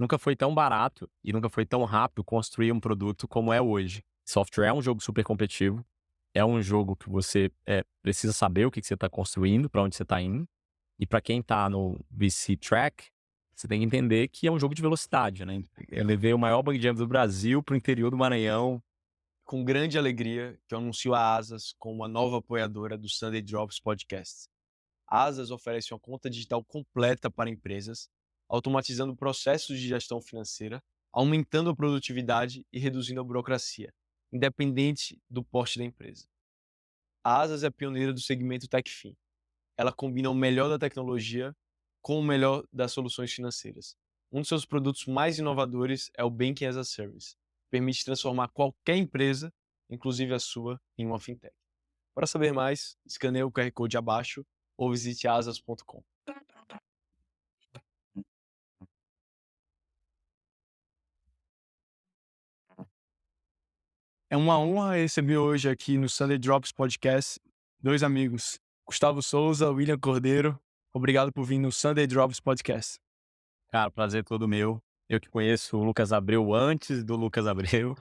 nunca foi tão barato e nunca foi tão rápido construir um produto como é hoje. Software é um jogo super competitivo, é um jogo que você precisa saber o que você está construindo, para onde você está indo. E para quem está no VC Track, você tem que entender que é um jogo de velocidade, né? Eu levei o maior bungee jump do Brasil para o interior do Maranhão. Com grande alegria que eu anuncio a Asas como uma nova apoiadora do Sunday Drops Podcast. A Asas oferece uma conta digital completa para empresas, automatizando processos de gestão financeira, aumentando a produtividade e reduzindo a burocracia, independente do porte da empresa. A Asas é pioneira do segmento TechFin. Ela combina o melhor da tecnologia com o melhor das soluções financeiras. Um dos seus produtos mais inovadores é o Banking as a Service. Permite transformar qualquer empresa, inclusive a sua, em uma fintech. Para saber mais, escaneie o QR Code abaixo ou visite asas.com. É uma honra receber hoje aqui no Sunday Drops Podcast dois amigos, Gustavo Souza, William Cordeiro. Obrigado por vir no Sunday Drops Podcast. Cara, prazer todo meu. Eu que conheço o Lucas Abreu antes do Lucas Abreu.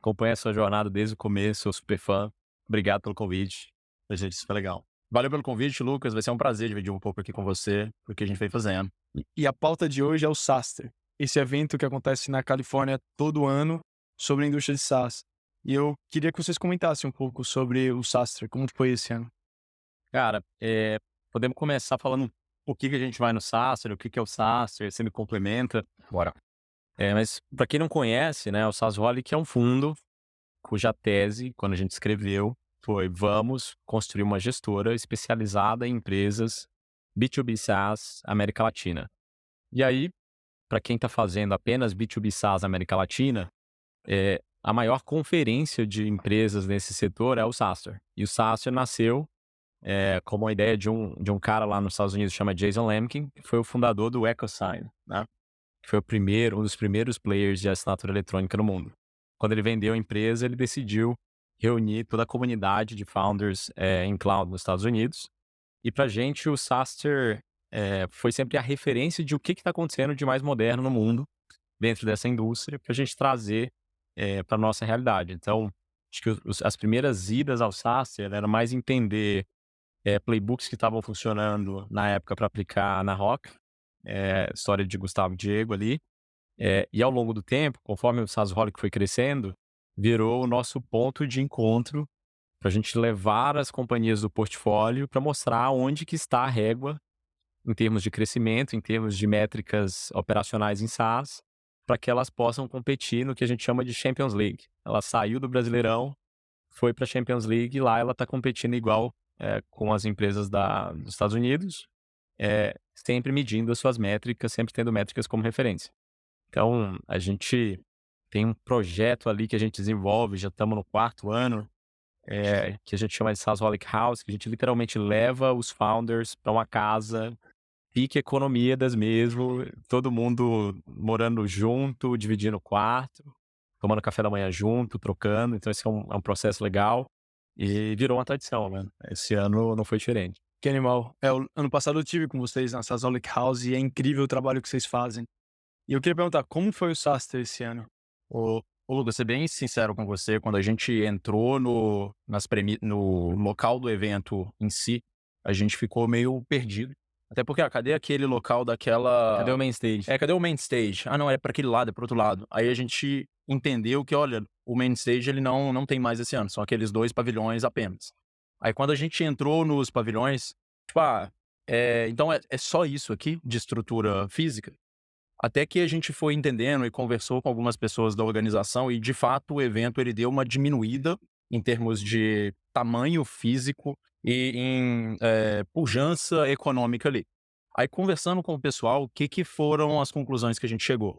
Acompanho a sua jornada desde o começo, sou super fã. Obrigado pelo convite. A gente, isso foi legal. Valeu pelo convite, Lucas. Vai ser um prazer dividir um pouco aqui com você, o que a gente vem fazendo. E a pauta de hoje é o SaaStr, esse evento que acontece na Califórnia todo ano sobre a indústria de SaaS. E eu queria que vocês comentassem um pouco sobre o SaaStr, como foi esse ano. Cara, podemos começar falando o que a gente vai no SaaStr, o que é o SaaStr, você me complementa. Bora. Mas para quem não conhece, né, o SaaSholic é um fundo cuja tese, quando a gente escreveu, foi: vamos construir uma gestora especializada em empresas B2B SaaS América Latina. E aí, para quem está fazendo apenas B2B SaaS América Latina, a maior conferência de empresas nesse setor é o SaaStr. E o SaaStr nasceu como uma ideia de um cara lá nos Estados Unidos, chama Jason Lemkin, que foi o fundador do EchoSign, né? Que foi um dos primeiros players de assinatura eletrônica no mundo. Quando ele vendeu a empresa, ele decidiu reunir toda a comunidade de founders em cloud nos Estados Unidos. E para a gente, o SaaStr foi sempre a referência de o que está acontecendo de mais moderno no mundo, dentro dessa indústria, para a gente trazer para a nossa realidade. Então, acho que as primeiras idas ao SaaStr era mais entender playbooks que estavam funcionando na época para aplicar na Rock, história de Gustavo e Diego ali. E ao longo do tempo, conforme o SaaSholic foi crescendo, virou o nosso ponto de encontro para a gente levar as companhias do portfólio para mostrar onde que está a régua em termos de crescimento, em termos de métricas operacionais em SaaS, para que elas possam competir no que a gente chama de Champions League. Ela saiu do Brasileirão, foi para a Champions League e lá ela está competindo igual com as empresas dos Estados Unidos, sempre medindo as suas métricas, sempre tendo métricas como referência. Então, a gente tem um projeto ali que a gente desenvolve, já estamos no 4º ano, que a gente chama de SaaSholic House, que a gente literalmente leva os founders para uma casa, pique economias mesmo, todo mundo morando junto, dividindo o quarto, tomando café da manhã junto, trocando. Então, esse é um processo legal e virou uma tradição, né? Esse ano não foi diferente. Que animal. O ano passado eu tive com vocês na SaaSholic House e é incrível o trabalho que vocês fazem. E eu queria perguntar, como foi o SaaStr esse ano? Ô Lucas, ser bem sincero com você, quando a gente entrou no local do evento em si, a gente ficou meio perdido. Até porque, cadê aquele local daquela... Cadê o main stage? Cadê o main stage? Ah, não, é para aquele lado, é para outro lado. Aí a gente entendeu que, olha, o main stage ele não tem mais esse ano, são aqueles 2 pavilhões apenas. Aí quando a gente entrou nos pavilhões, tipo, então é só isso aqui de estrutura física? Até que a gente foi entendendo e conversou com algumas pessoas da organização e, de fato, o evento ele deu uma diminuída em termos de tamanho físico e em pujança econômica ali. Aí, conversando com o pessoal, o que foram as conclusões que a gente chegou?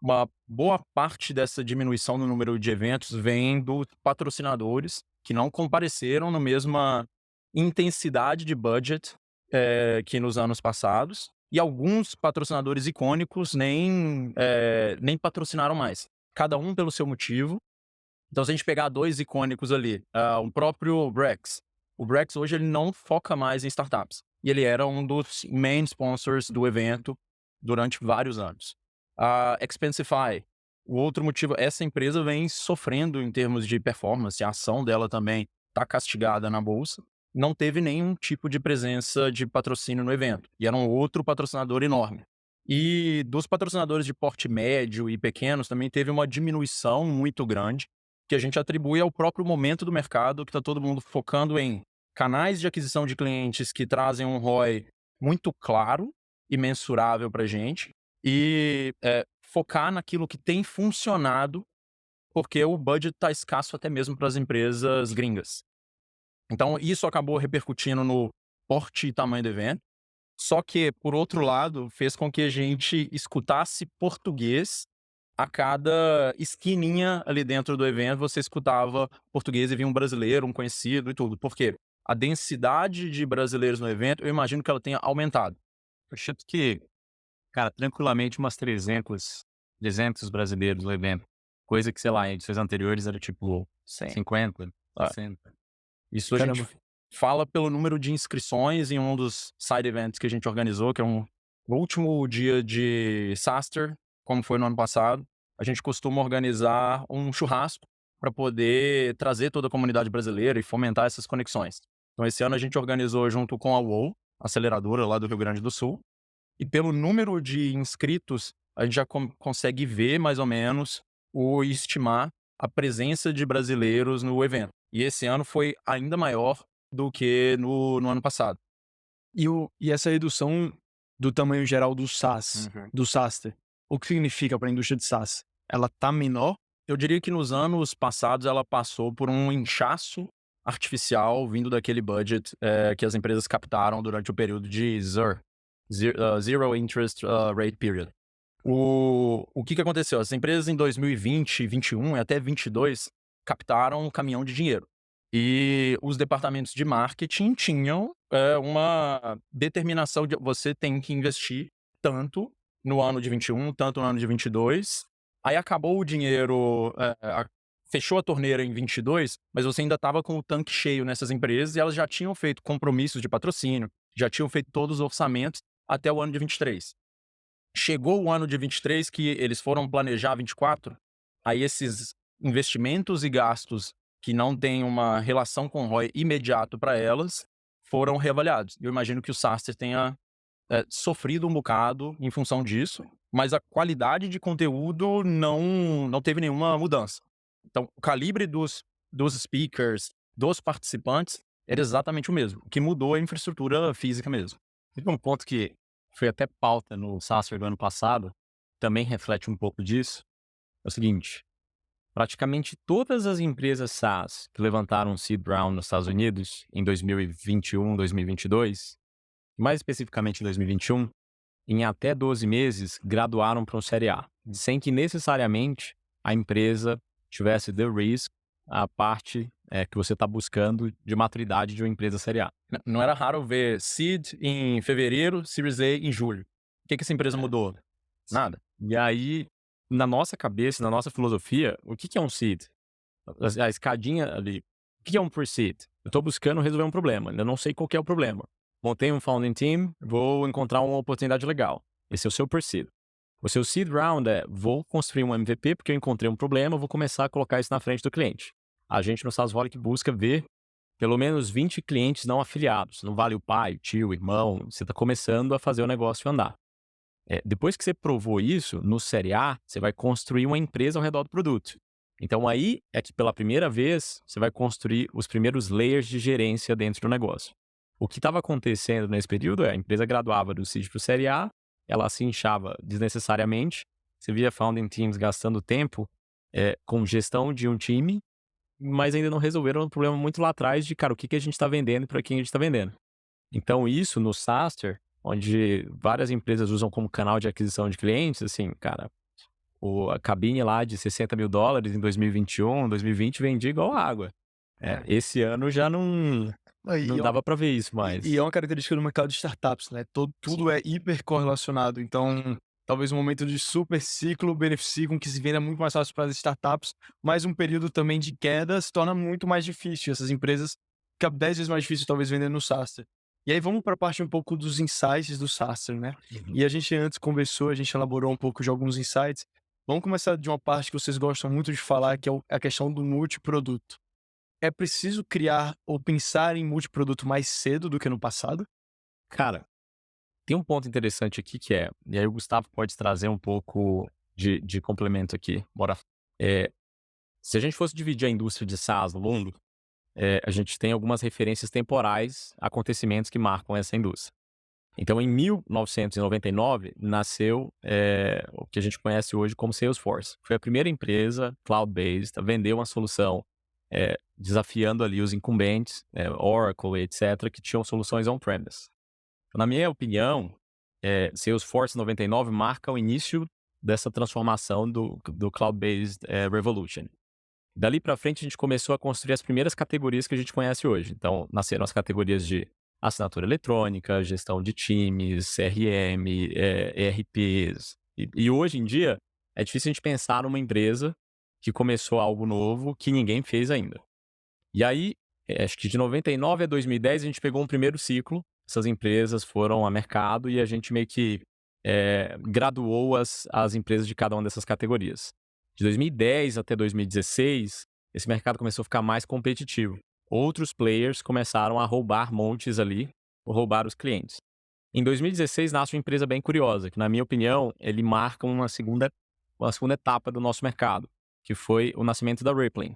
Uma boa parte dessa diminuição no número de eventos vem dos patrocinadores que não compareceram na mesma intensidade de budget que nos anos passados. E alguns patrocinadores icônicos nem patrocinaram mais. Cada um pelo seu motivo. Então, se a gente pegar 2 icônicos ali, o próprio Brex. O Brex hoje ele não foca mais em startups. E ele era um dos main sponsors do evento durante vários anos. A Expensify, o outro motivo, essa empresa vem sofrendo em termos de performance, a ação dela também está castigada na bolsa, não teve nenhum tipo de presença de patrocínio no evento, e era um outro patrocinador enorme. E dos patrocinadores de porte médio e pequenos também teve uma diminuição muito grande, que a gente atribui ao próprio momento do mercado, que está todo mundo focando em canais de aquisição de clientes que trazem um ROI muito claro e mensurável para a gente, e focar naquilo que tem funcionado, porque o budget está escasso até mesmo para as empresas gringas. Então, isso acabou repercutindo no porte e tamanho do evento. Só que, por outro lado, fez com que a gente escutasse português a cada esquininha ali dentro do evento. Você escutava português e vinha um brasileiro, um conhecido e tudo. Por quê? A densidade de brasileiros no evento, eu imagino que ela tenha aumentado. Eu chuto que, cara, tranquilamente umas 300 brasileiros no evento. Coisa que, sei lá, em edições anteriores era tipo 50, 60. Isso a Caramba. gente fala pelo número de inscrições em um dos side events que a gente organizou, que é o último dia de SaaStr, como foi no ano passado. A gente costuma organizar um churrasco para poder trazer toda a comunidade brasileira e fomentar essas conexões. Então, esse ano a gente organizou junto com a UOL, aceleradora lá do Rio Grande do Sul, e pelo número de inscritos, a gente já consegue ver mais ou menos ou estimar a presença de brasileiros no evento. E esse ano foi ainda maior do que no ano passado. E essa redução do tamanho geral do SaaS, do SaaStr, o que significa para a indústria de SaaS? Ela tá menor? Eu diria que nos anos passados ela passou por um inchaço artificial vindo daquele budget que as empresas captaram durante o período de Zero Interest Rate Period. O que aconteceu? As empresas em 2020, 2021 e até 2022 captaram um caminhão de dinheiro. E os departamentos de marketing tinham uma determinação de você tem que investir tanto no ano de 21, tanto no ano de 22. Aí acabou o dinheiro, fechou a torneira em 22, mas você ainda estava com o tanque cheio nessas empresas e elas já tinham feito compromissos de patrocínio, já tinham feito todos os orçamentos até o ano de 23. Chegou o ano de 23 que eles foram planejar 24, aí esses investimentos e gastos que não têm uma relação com ROI imediato para elas foram reavaliados. Eu imagino que o SaaStr tenha sofrido um bocado em função disso, mas a qualidade de conteúdo não teve nenhuma mudança. Então, o calibre dos speakers, dos participantes, era exatamente o mesmo. O que mudou é a infraestrutura física mesmo. Teve um ponto que foi até pauta no SaaStr do ano passado, também reflete um pouco disso. É o seguinte, praticamente todas as empresas SaaS que levantaram um seed round nos Estados Unidos em 2021, 2022, mais especificamente em 2021, em até 12 meses, graduaram para um Série A, sem que necessariamente a empresa tivesse the risk, a parte que você está buscando de maturidade de uma empresa Série A. Não era raro ver seed em fevereiro, Series A em julho. O que essa empresa mudou? Nada. E aí, na nossa cabeça, na nossa filosofia, o que é um seed? A escadinha ali. O que é um pre-seed? Eu estou buscando resolver um problema, ainda não sei qual que é o problema. Montei um founding team, vou encontrar uma oportunidade legal. Esse é o seu pre-seed. O seu seed round vou construir um MVP porque eu encontrei um problema, vou começar a colocar isso na frente do cliente. A gente no SaaSholic busca ver pelo menos 20 clientes não afiliados. Não vale o pai, o tio, o irmão. Você está começando a fazer o negócio andar. Depois que você provou isso, no Série A, você vai construir uma empresa ao redor do produto. Então aí é que pela primeira vez você vai construir os primeiros layers de gerência dentro do negócio. O que estava acontecendo nesse período a empresa graduava do seed para o Série A, ela se inchava desnecessariamente, você via founding teams gastando tempo com gestão de um time, mas ainda não resolveram um problema muito lá atrás de, cara, o que a gente está vendendo e para quem a gente está vendendo. Então isso no SaaStr, onde várias empresas usam como canal de aquisição de clientes, assim, cara, a cabine lá de $60 mil em 2021, 2020 vendia igual água. Esse ano já não dava para ver isso mais. E é uma característica do mercado de startups, né? Tudo é hiper correlacionado. Então, talvez um momento de super ciclo beneficie com que se venda muito mais fácil para as startups, mas um período também de queda se torna muito mais difícil. Essas empresas fica 10 vezes mais difícil talvez vender no SaaS. E aí vamos para a parte um pouco dos insights do SaaStr, né? E a gente antes conversou, a gente elaborou um pouco de alguns insights. Vamos começar de uma parte que vocês gostam muito de falar, que é a questão do multiproduto. É preciso criar ou pensar em multiproduto mais cedo do que no passado? Cara, tem um ponto interessante aqui que é, e aí o Gustavo pode trazer um pouco de complemento aqui. Bora. É, se a gente fosse dividir a indústria de SaaS no mundo, a gente tem algumas referências temporais, acontecimentos que marcam essa indústria. Então, em 1999, nasceu o que a gente conhece hoje como Salesforce. Foi a primeira empresa cloud-based a vender uma solução desafiando ali os incumbentes, Oracle, etc., que tinham soluções on-premise. Então, na minha opinião, Salesforce 99 marca o início dessa transformação do cloud-based revolution. Dali para frente, a gente começou a construir as primeiras categorias que a gente conhece hoje. Então, nasceram as categorias de assinatura eletrônica, gestão de times, CRM, ERPs. E hoje em dia, é difícil a gente pensar numa empresa que começou algo novo que ninguém fez ainda. E aí, acho que de 99 a 2010, a gente pegou um primeiro ciclo. Essas empresas foram a mercado e a gente meio que graduou as empresas de cada uma dessas categorias. De 2010 até 2016, esse mercado começou a ficar mais competitivo. Outros players começaram a roubar montes ali, ou roubar os clientes. Em 2016 nasce uma empresa bem curiosa, que na minha opinião, ele marca uma segunda etapa do nosso mercado, que foi o nascimento da Rippling.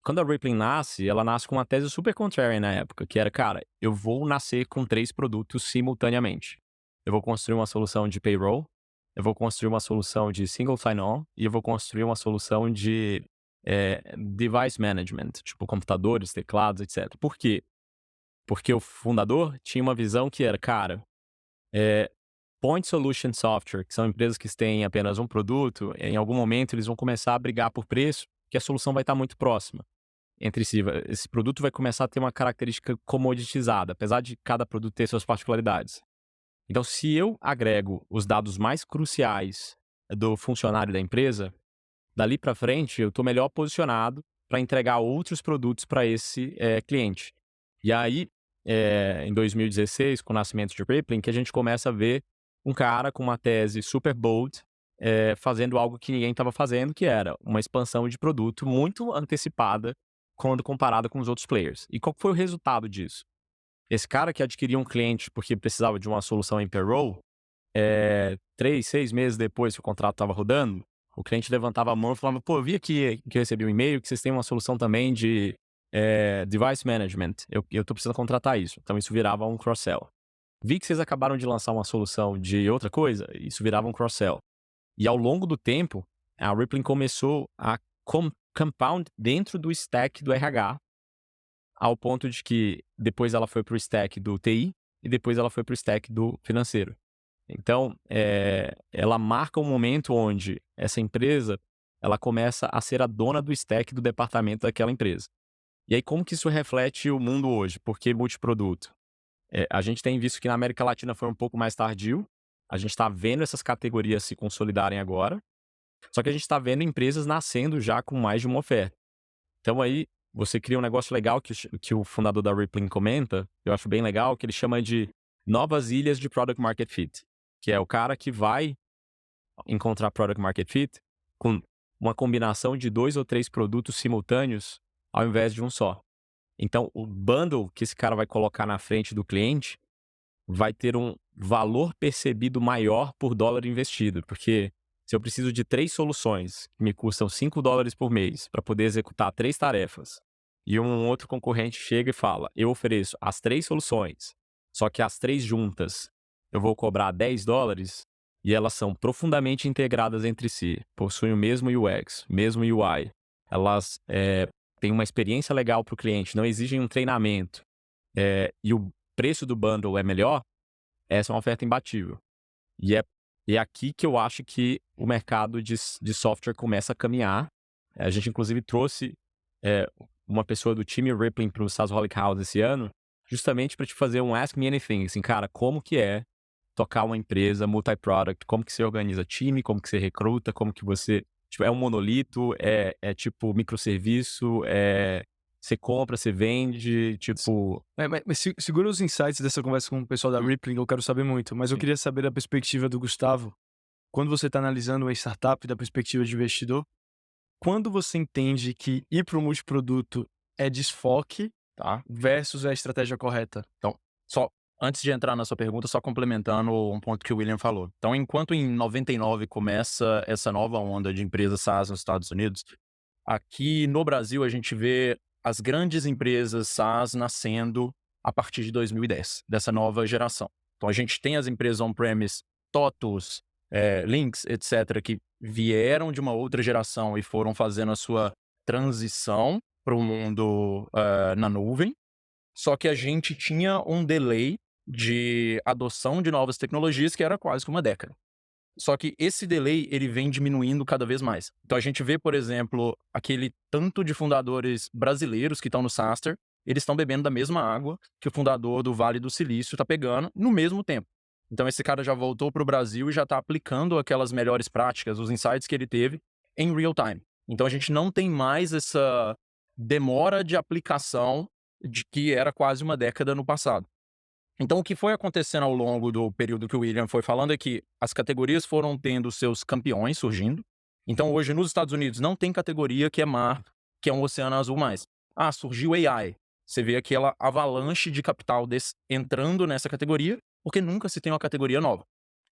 Quando a Rippling nasce, ela nasce com uma tese super contrarian na época, que era, cara, eu vou nascer com 3 produtos simultaneamente. Eu vou construir uma solução de payroll, eu vou construir uma solução de single sign-on e eu vou construir uma solução de device management, tipo computadores, teclados, etc. Por quê? Porque o fundador tinha uma visão que era, cara, point solution software, que são empresas que têm apenas um produto, em algum momento eles vão começar a brigar por preço, que a solução vai estar muito próxima entre si. Esse produto vai começar a ter uma característica comoditizada, apesar de cada produto ter suas particularidades. Então, se eu agrego os dados mais cruciais do funcionário da empresa, dali para frente eu estou melhor posicionado para entregar outros produtos para esse cliente. E aí, em 2016, com o nascimento de Rippling, que a gente começa a ver um cara com uma tese super bold, fazendo algo que ninguém estava fazendo, que era uma expansão de produto muito antecipada quando comparada com os outros players. E qual foi o resultado disso? Esse cara que adquiriu um cliente porque precisava de uma solução em payroll, 3, 6 meses depois que o contrato estava rodando, o cliente levantava a mão e falava, pô, eu vi aqui que eu recebi um e-mail que vocês têm uma solução também de device management. Eu estou precisando contratar isso. Então, isso virava um cross-sell. Vi que vocês acabaram de lançar uma solução de outra coisa, isso virava um cross-sell. E ao longo do tempo, a Rippling começou a compound dentro do stack do RH, ao ponto de que depois ela foi para o stack do TI e depois ela foi para o stack do financeiro. Então, ela marca um momento onde essa empresa ela começa a ser a dona do stack do departamento daquela empresa. E aí, como que isso reflete o mundo hoje? Por que multiproduto? A gente tem visto que na América Latina foi um pouco mais tardio. A gente está vendo essas categorias se consolidarem agora. Só que a gente está vendo empresas nascendo já com mais de uma oferta. Então aí, você cria um negócio legal que o fundador da Rippling comenta, eu acho bem legal, que ele chama de novas ilhas de Product Market Fit, que é o cara que vai encontrar Product Market Fit com uma combinação de 2 ou 3 produtos simultâneos ao invés de um só. Então, o bundle que esse cara vai colocar na frente do cliente vai ter um valor percebido maior por dólar investido, porque se eu preciso de 3 soluções que me custam $5 por mês para poder executar 3 tarefas, e um outro concorrente chega e fala, eu ofereço as 3 soluções, só que as 3 juntas eu vou cobrar $10 e elas são profundamente integradas entre si, possuem o mesmo UX, mesmo UI, elas têm uma experiência legal para o cliente, não exigem um treinamento, e o preço do bundle é melhor, essa é uma oferta imbatível. E é aqui que eu acho que o mercado de software começa a caminhar. A gente, inclusive, trouxe uma pessoa do time Rippling para o SaaSholic House esse ano, justamente para te fazer um Ask Me Anything. Assim, cara, como que é tocar uma empresa multi-product? Como que você organiza time? Como que você recruta? Como que você... Tipo, é um monolito? É tipo microserviço? Você compra, você vende, tipo... Mas segura os insights dessa conversa com o pessoal da Rippling, eu quero saber muito. Mas eu queria saber da perspectiva do Gustavo. Quando você está analisando uma startup da perspectiva de investidor, quando você entende que ir para o multiproduto é desfoque, Tá? versus a estratégia correta? Então, só antes de entrar na sua pergunta, só complementando um ponto que o William falou. Então, enquanto em 99 começa essa nova onda de empresas SaaS nos Estados Unidos, aqui no Brasil a gente vê as grandes empresas SaaS nascendo a partir de 2010, dessa nova geração. Então, a gente tem as empresas on-premise, TOTUS, Lynx, etc., que vieram de uma outra geração e foram fazendo a sua transição para o mundo na nuvem. Só que a gente tinha um delay de adoção de novas tecnologias que era quase que uma década. Só que esse delay, ele vem diminuindo cada vez mais. Então a gente vê, por exemplo, aquele tanto de fundadores brasileiros que estão no SaaStr, eles estão bebendo da mesma água que o fundador do Vale do Silício está pegando no mesmo tempo. Então esse cara já voltou para o Brasil e já está aplicando aquelas melhores práticas, os insights que ele teve em real time. Então a gente não tem mais essa demora de aplicação de que era quase uma década no passado. Então, o que foi acontecendo ao longo do período que o William foi falando é que as categorias foram tendo seus campeões surgindo. Então, hoje, nos Estados Unidos, não tem categoria que é mar, que é um oceano azul mais. Ah, surgiu AI. Você vê aquela avalanche de capital entrando nessa categoria, porque nunca se tem uma categoria nova.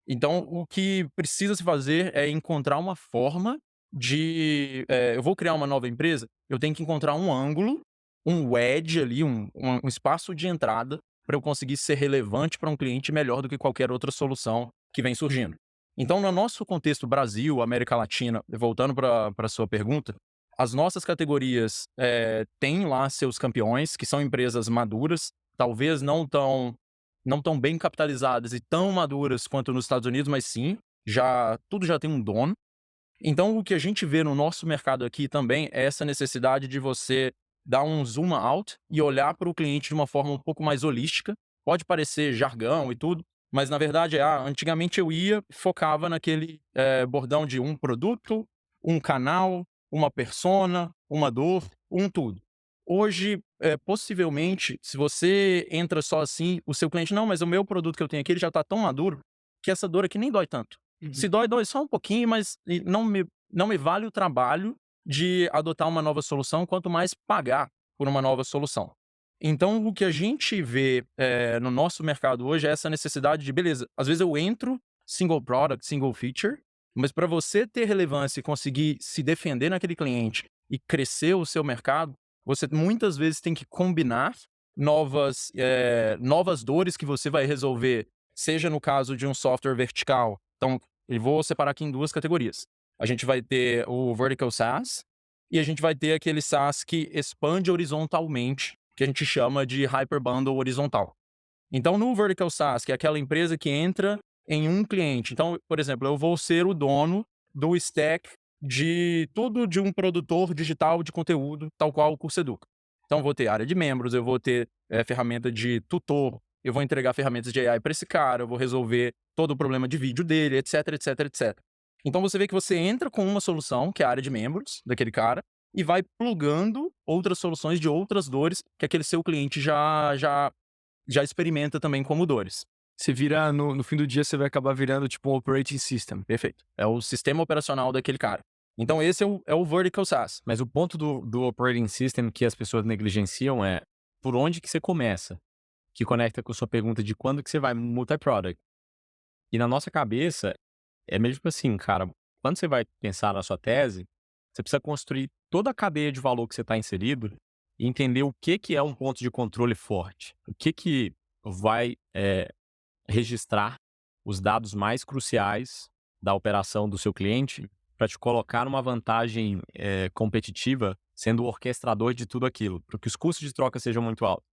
Então, o que precisa se fazer é encontrar uma forma de... eu vou criar uma nova empresa, eu tenho que encontrar um ângulo, um wedge ali, um espaço de entrada para eu conseguir ser relevante para um cliente melhor do que qualquer outra solução que vem surgindo. Então, no nosso contexto Brasil, América Latina, voltando para a sua pergunta, as nossas categorias têm lá seus campeões, que são empresas maduras, talvez não tão bem capitalizadas e tão maduras quanto nos Estados Unidos, mas sim, tudo já tem um dono. Então, o que a gente vê no nosso mercado aqui também é essa necessidade de você dar um zoom out e olhar para o cliente de uma forma um pouco mais holística. Pode parecer jargão e tudo, mas na verdade antigamente eu focava naquele bordão de um produto, um canal, uma persona, uma dor, um tudo. Hoje, possivelmente, se você entra só assim, o seu cliente, não, mas o meu produto que eu tenho aqui ele já está tão maduro que essa dor aqui nem dói tanto. Se dói só um pouquinho, mas não me vale o trabalho de adotar uma nova solução, quanto mais pagar por uma nova solução. Então, o que a gente vê no nosso mercado hoje é essa necessidade de, beleza, às vezes eu entro single product, single feature, mas para você ter relevância e conseguir se defender naquele cliente e crescer o seu mercado, você muitas vezes tem que combinar novas dores que você vai resolver, seja no caso de um software vertical. Então, eu vou separar aqui em duas categorias. A gente vai ter o Vertical SaaS e a gente vai ter aquele SaaS que expande horizontalmente, que a gente chama de Hyper Bundle horizontal. Então, no Vertical SaaS, que é aquela empresa que entra em um cliente. Então, por exemplo, eu vou ser o dono do stack de tudo de um produtor digital de conteúdo, tal qual o CursoEduca. Então, eu vou ter área de membros, eu vou ter ferramenta de tutor, eu vou entregar ferramentas de AI para esse cara, eu vou resolver todo o problema de vídeo dele, etc, etc, etc. Então, você vê que você entra com uma solução, que é a área de membros daquele cara, e vai plugando outras soluções de outras dores que aquele seu cliente já experimenta também como dores. Você vira, no fim do dia, você vai acabar virando tipo um operating system. Perfeito. É o sistema operacional daquele cara. Então, esse é o Vertical SaaS. Mas o ponto do operating system que as pessoas negligenciam é por onde que você começa, que conecta com a sua pergunta de quando que você vai multi-product. E na nossa cabeça, é mesmo assim, cara, quando você vai pensar na sua tese, você precisa construir toda a cadeia de valor que você está inserido e entender o que é um ponto de controle forte. O que vai registrar os dados mais cruciais da operação do seu cliente para te colocar numa vantagem competitiva, sendo o orquestrador de tudo aquilo, para que os custos de troca sejam muito altos.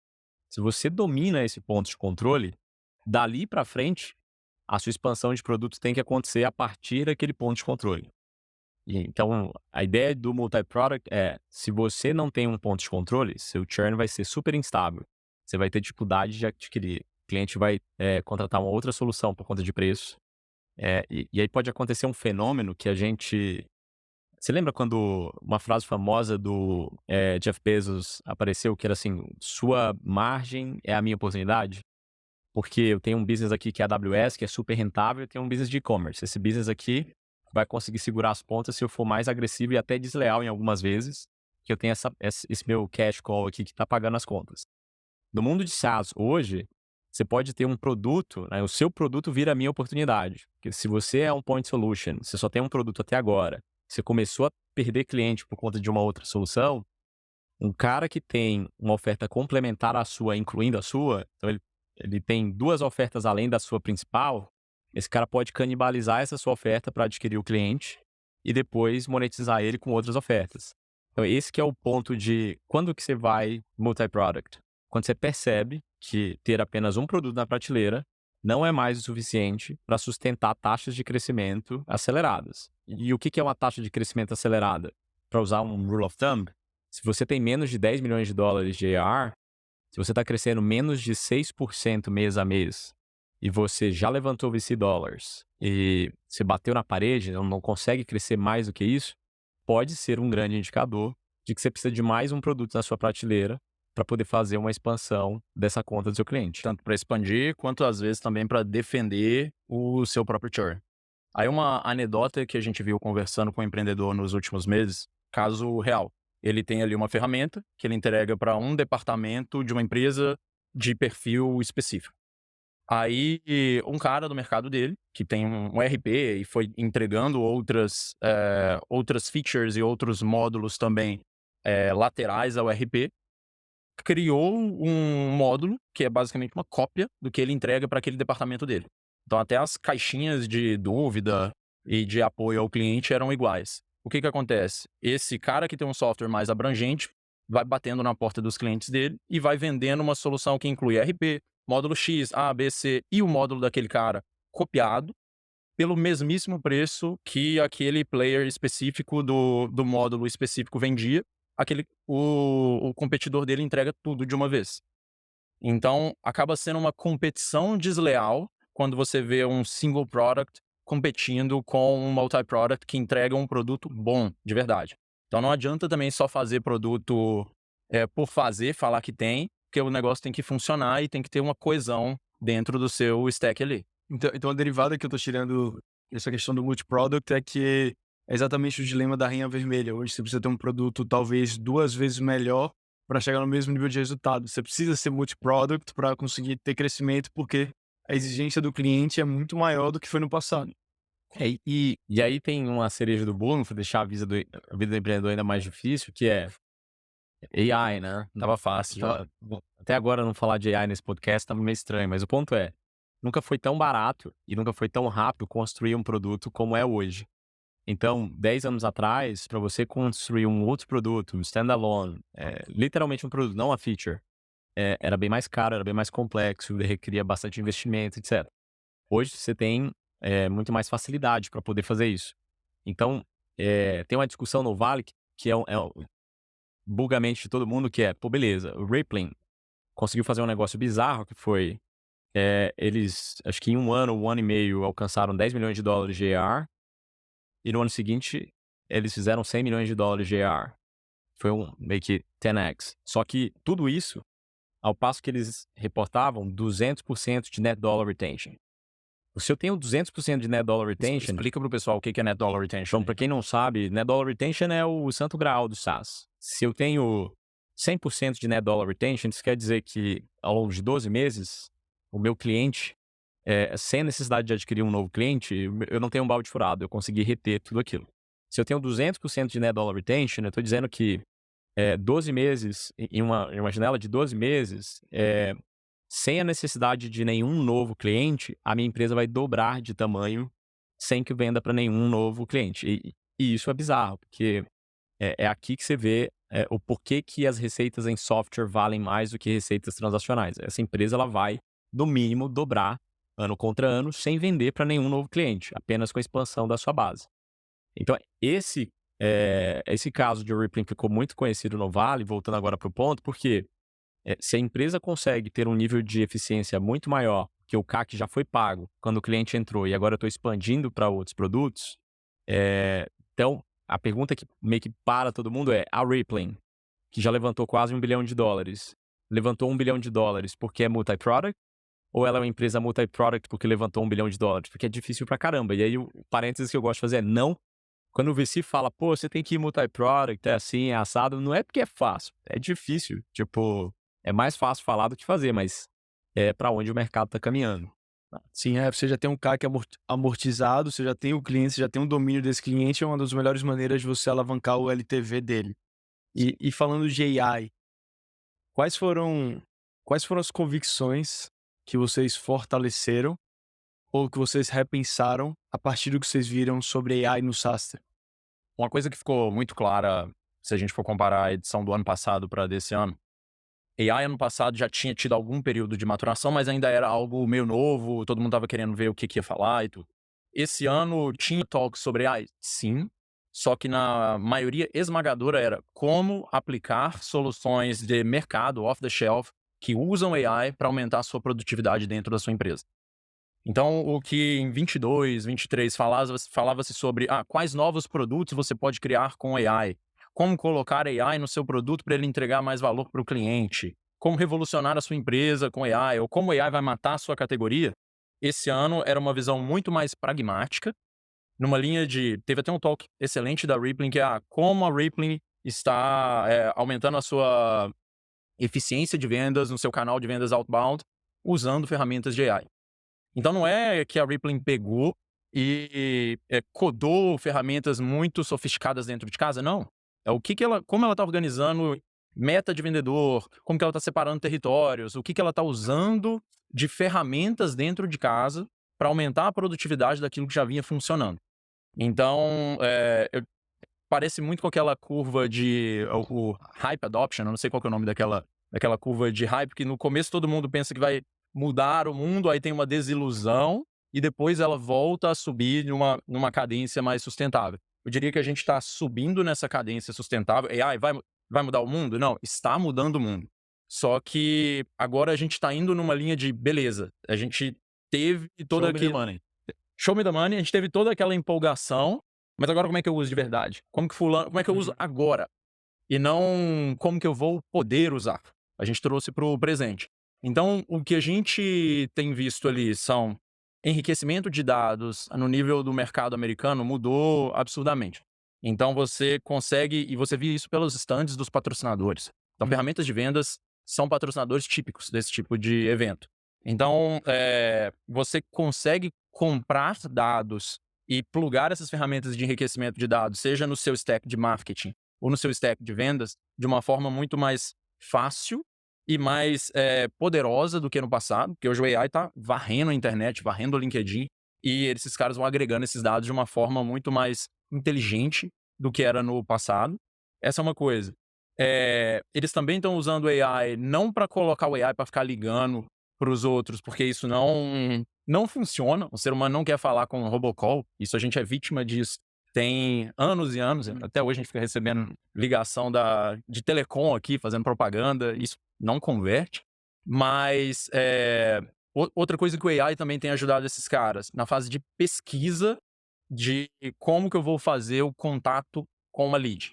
Se você domina esse ponto de controle, dali para frente, a sua expansão de produtos tem que acontecer a partir daquele ponto de controle. Então, a ideia do multi-product é, se você não tem um ponto de controle, seu churn vai ser super instável. Você vai ter dificuldade de adquirir. O cliente vai contratar uma outra solução por conta de preço. E aí pode acontecer um fenômeno que a gente Você lembra quando uma frase famosa do Jeff Bezos apareceu, que era assim, sua margem é a minha oportunidade? Porque eu tenho um business aqui que é a AWS, que é super rentável, e tenho um business de e-commerce. Esse business aqui vai conseguir segurar as pontas se eu for mais agressivo e até desleal em algumas vezes, que eu tenho esse meu cash call aqui que está pagando as contas. No mundo de SaaS, hoje, você pode ter um produto, né, o seu produto vira a minha oportunidade. Porque se você é um point solution, você só tem um produto até agora, você começou a perder cliente por conta de uma outra solução, um cara que tem uma oferta complementar à sua, incluindo a sua, então ele tem 2 ofertas além da sua principal, esse cara pode canibalizar essa sua oferta para adquirir o cliente e depois monetizar ele com outras ofertas. Então esse que é o ponto de quando que você vai multi-product? Quando você percebe que ter apenas um produto na prateleira não é mais o suficiente para sustentar taxas de crescimento aceleradas. E o que é uma taxa de crescimento acelerada? Para usar um rule of thumb, se você tem menos de 10 milhões de dólares de ARR, se você está crescendo menos de 6% mês a mês, e você já levantou VC dollars, e você bateu na parede, não consegue crescer mais do que isso, pode ser um grande indicador de que você precisa de mais um produto na sua prateleira para poder fazer uma expansão dessa conta do seu cliente. Tanto para expandir, quanto às vezes também para defender o seu próprio churn. Aí uma anedota que a gente viu conversando com um empreendedor nos últimos meses, caso real. Ele tem ali uma ferramenta que ele entrega para um departamento de uma empresa de perfil específico. Aí um cara do mercado dele, que tem um RP e foi entregando outras features e outros módulos também laterais ao RP, criou um módulo que é basicamente uma cópia do que ele entrega para aquele departamento dele. Então até as caixinhas de dúvida e de apoio ao cliente eram iguais. O que acontece? Esse cara que tem um software mais abrangente vai batendo na porta dos clientes dele e vai vendendo uma solução que inclui RP, módulo X, A, B, C e o módulo daquele cara copiado pelo mesmíssimo preço que aquele player específico do módulo específico vendia. O competidor dele entrega tudo de uma vez. Então, acaba sendo uma competição desleal quando você vê um single product competindo com um multi-product que entrega um produto bom, de verdade. Então, não adianta também só fazer produto por fazer, falar que tem, porque o negócio tem que funcionar e tem que ter uma coesão dentro do seu stack ali. Então a derivada que eu tô tirando dessa questão do multi-product é que é exatamente o dilema da rainha vermelha. Hoje você precisa ter um produto talvez 2 vezes melhor para chegar no mesmo nível de resultado. Você precisa ser multi-product para conseguir ter crescimento, porque a exigência do cliente é muito maior do que foi no passado. E aí tem uma cereja do bolo, para deixar a vida do empreendedor ainda mais difícil, que é AI, né? Tava fácil. Até agora não falar de AI nesse podcast tá meio estranho, mas o ponto é, nunca foi tão barato e nunca foi tão rápido construir um produto como é hoje. Então, 10 anos atrás, para você construir um outro produto, um standalone, literalmente um produto, não uma feature, era bem mais caro, era bem mais complexo, requeria bastante investimento, etc. Hoje você tem muito mais facilidade para poder fazer isso. Então, tem uma discussão no Vale que é bugamente de todo mundo, que é, pô, beleza, o Rippling conseguiu fazer um negócio bizarro que foi, eles, acho que em um ano e meio, alcançaram 10 milhões de dólares de ARR, e no ano seguinte, eles fizeram 100 milhões de dólares de ARR. Foi meio que 10x. Só que tudo isso, ao passo que eles reportavam 200% de Net Dollar Retention. Se eu tenho 200% de Net Dollar Retention... Explica pro pessoal o que é Net Dollar Retention. Então, para quem não sabe, Net Dollar Retention é o santo graal do SaaS. Se eu tenho 100% de Net Dollar Retention, isso quer dizer que ao longo de 12 meses, o meu cliente, sem a necessidade de adquirir um novo cliente, eu não tenho um balde furado, eu consegui reter tudo aquilo. Se eu tenho 200% de Net Dollar Retention, eu estou dizendo que 12 meses, em uma janela de 12 meses, sem a necessidade de nenhum novo cliente, a minha empresa vai dobrar de tamanho sem que venda para nenhum novo cliente. E isso é bizarro, porque é aqui que você vê o porquê que as receitas em software valem mais do que receitas transacionais. Essa empresa ela vai, no mínimo, dobrar ano contra ano sem vender para nenhum novo cliente, apenas com a expansão da sua base. Então, esse caso de Rippling ficou muito conhecido no Vale, voltando agora para o ponto, porque se a empresa consegue ter um nível de eficiência muito maior, que o CAC já foi pago quando o cliente entrou e agora eu estou expandindo para outros produtos, então a pergunta que meio que para todo mundo é: a Rippling, que já levantou quase $1 bilhão, levantou $1 bilhão porque é multi-product? Ou ela é uma empresa multi-product porque levantou $1 bilhão? Porque é difícil pra caramba. E aí o parênteses que eu gosto de fazer é não. Quando o VC fala, pô, você tem que ir multi-product, é assim, é assado, não é porque é fácil, é difícil. Tipo, é mais fácil falar do que fazer, mas é pra onde o mercado tá caminhando. Sim, você já tem um CAC amortizado, você já tem o cliente, você já tem um domínio desse cliente, é uma das melhores maneiras de você alavancar o LTV dele. E falando de AI, quais foram as convicções que vocês fortaleceram ou que vocês repensaram a partir do que vocês viram sobre AI no SaaS? Uma coisa que ficou muito clara, se a gente for comparar a edição do ano passado para desse ano, AI ano passado já tinha tido algum período de maturação, mas ainda era algo meio novo, todo mundo estava querendo ver o que ia falar e tudo. Esse ano tinha talk sobre AI? Sim, só que na maioria esmagadora era como aplicar soluções de mercado, off the shelf, que usam AI para aumentar a sua produtividade dentro da sua empresa. Então, o que em 22, 23 falava-se sobre quais novos produtos você pode criar com AI, como colocar AI no seu produto para ele entregar mais valor para o cliente, como revolucionar a sua empresa com AI, ou como AI vai matar a sua categoria. Esse ano era uma visão muito mais pragmática, numa linha de... Teve até um talk excelente da Rippling, que é como a Rippling está aumentando a sua eficiência de vendas no seu canal de vendas outbound, usando ferramentas de AI. Então não é que a Rippling pegou e codou ferramentas muito sofisticadas dentro de casa, não. É como ela está organizando meta de vendedor, como que ela está separando territórios, o que ela está usando de ferramentas dentro de casa para aumentar a produtividade daquilo que já vinha funcionando. Então, parece muito com aquela curva de o hype adoption, eu não sei qual que é o nome daquela curva de hype, que no começo todo mundo pensa que vai mudar o mundo, aí tem uma desilusão e depois ela volta a subir numa cadência mais sustentável. Eu diria que a gente está subindo nessa cadência sustentável. AI vai mudar o mundo? Não, está mudando o mundo. Só que agora a gente está indo numa linha de beleza. A gente teve toda aquela... Show me the money. A gente teve toda aquela empolgação, mas agora como é que eu uso de verdade? Como é que eu uso agora? E não como que eu vou poder usar. A gente trouxe para o presente. Então, o que a gente tem visto ali são enriquecimento de dados no nível do mercado americano mudou absurdamente. Então, você consegue, e você vê isso pelos stands dos patrocinadores. Então, ferramentas de vendas são patrocinadores típicos desse tipo de evento. Então, você consegue comprar dados e plugar essas ferramentas de enriquecimento de dados, seja no seu stack de marketing ou no seu stack de vendas, de uma forma muito mais fácil e mais poderosa do que no passado, porque hoje o AI está varrendo a internet, varrendo o LinkedIn, e esses caras vão agregando esses dados de uma forma muito mais inteligente do que era no passado. Essa é uma coisa. Eles também estão usando o AI não para colocar o AI para ficar ligando para os outros, porque isso não funciona. O ser humano não quer falar com um robocall, isso a gente é vítima disso. Tem anos e anos, até hoje a gente fica recebendo ligação de telecom aqui, fazendo propaganda, isso não converte. Mas outra coisa que o AI também tem ajudado esses caras, na fase de pesquisa de como que eu vou fazer o contato com uma lead.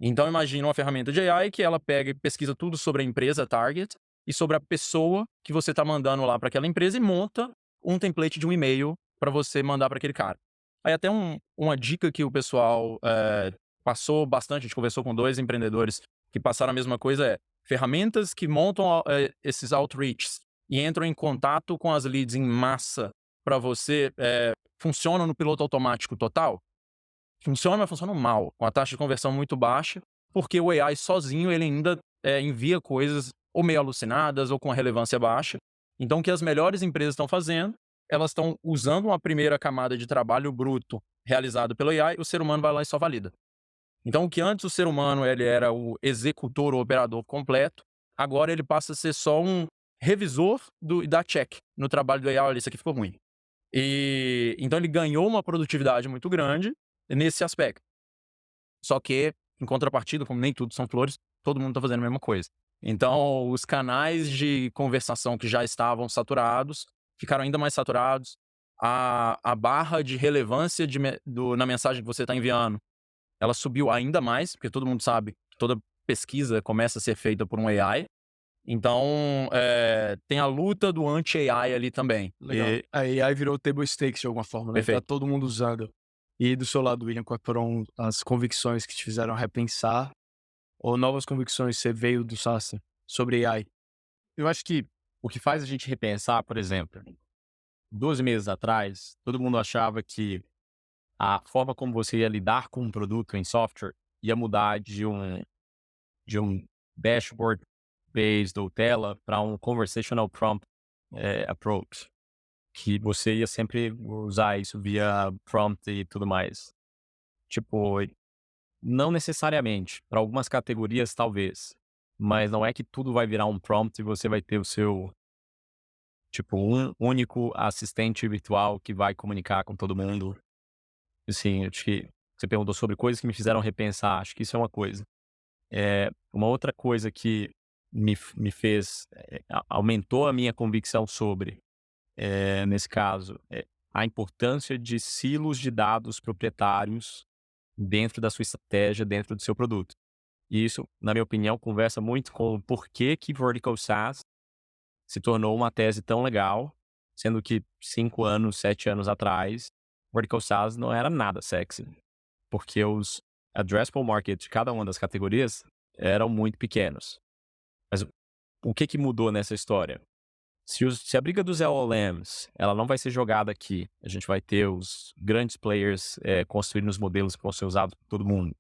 Então imagina uma ferramenta de AI que ela pega e pesquisa tudo sobre a empresa target e sobre a pessoa que você está mandando lá para aquela empresa e monta um template de um e-mail para você mandar para aquele cara. Aí até uma dica que o pessoal passou bastante, a gente conversou com 2 empreendedores que passaram a mesma coisa, ferramentas que montam esses outreaches e entram em contato com as leads em massa para você, funcionam no piloto automático total? Funciona, mas funciona mal, com a taxa de conversão muito baixa, porque o AI sozinho ele ainda envia coisas ou meio alucinadas ou com a relevância baixa. Então, o que as melhores empresas estão fazendo, elas estão usando uma primeira camada de trabalho bruto realizado pelo AI, o ser humano vai lá e só valida. Então, o que antes o ser humano ele era o executor ou operador completo, agora ele passa a ser só um revisor da check no trabalho do AI. Olha, isso aqui ficou ruim. E então ele ganhou uma produtividade muito grande nesse aspecto. Só que, em contrapartida, como nem tudo são flores, todo mundo está fazendo a mesma coisa. Então, os canais de conversação que já estavam saturados ficaram ainda mais saturados. A barra de relevância na mensagem que você está enviando ela subiu ainda mais, porque todo mundo sabe que toda pesquisa começa a ser feita por um AI. Então, tem a luta do anti-AI ali também. Legal. A AI virou table stakes de alguma forma, né? Tá Perfeito. todo mundo usando. E do seu lado, William, quais foram as convicções que te fizeram repensar ou novas convicções que você veio do Sasser sobre AI? Eu acho que o que faz a gente repensar, por exemplo, 12 meses atrás, todo mundo achava que a forma como você ia lidar com um produto em software ia mudar de um dashboard based ou tela para um conversational prompt approach, que você ia sempre usar isso via prompt e tudo mais. Tipo, não necessariamente, para algumas categorias talvez, mas não é que tudo vai virar um prompt e você vai ter o seu, tipo, um único assistente virtual que vai comunicar com todo mundo. Assim, acho que você perguntou sobre coisas que me fizeram repensar, acho que isso é uma coisa. Uma outra coisa que me fez, aumentou a minha convicção sobre, nesse caso, a importância de silos de dados proprietários dentro da sua estratégia, dentro do seu produto. E isso, na minha opinião, conversa muito com o porquê que Vertical SaaS se tornou uma tese tão legal, sendo que 5 anos, 7 anos atrás, Vertical SaaS não era nada sexy, porque os addressable market de cada uma das categorias eram muito pequenos. Mas o que mudou nessa história? Se a briga dos LLMs ela não vai ser jogada aqui, a gente vai ter os grandes players construindo os modelos que vão ser usados por todo mundo,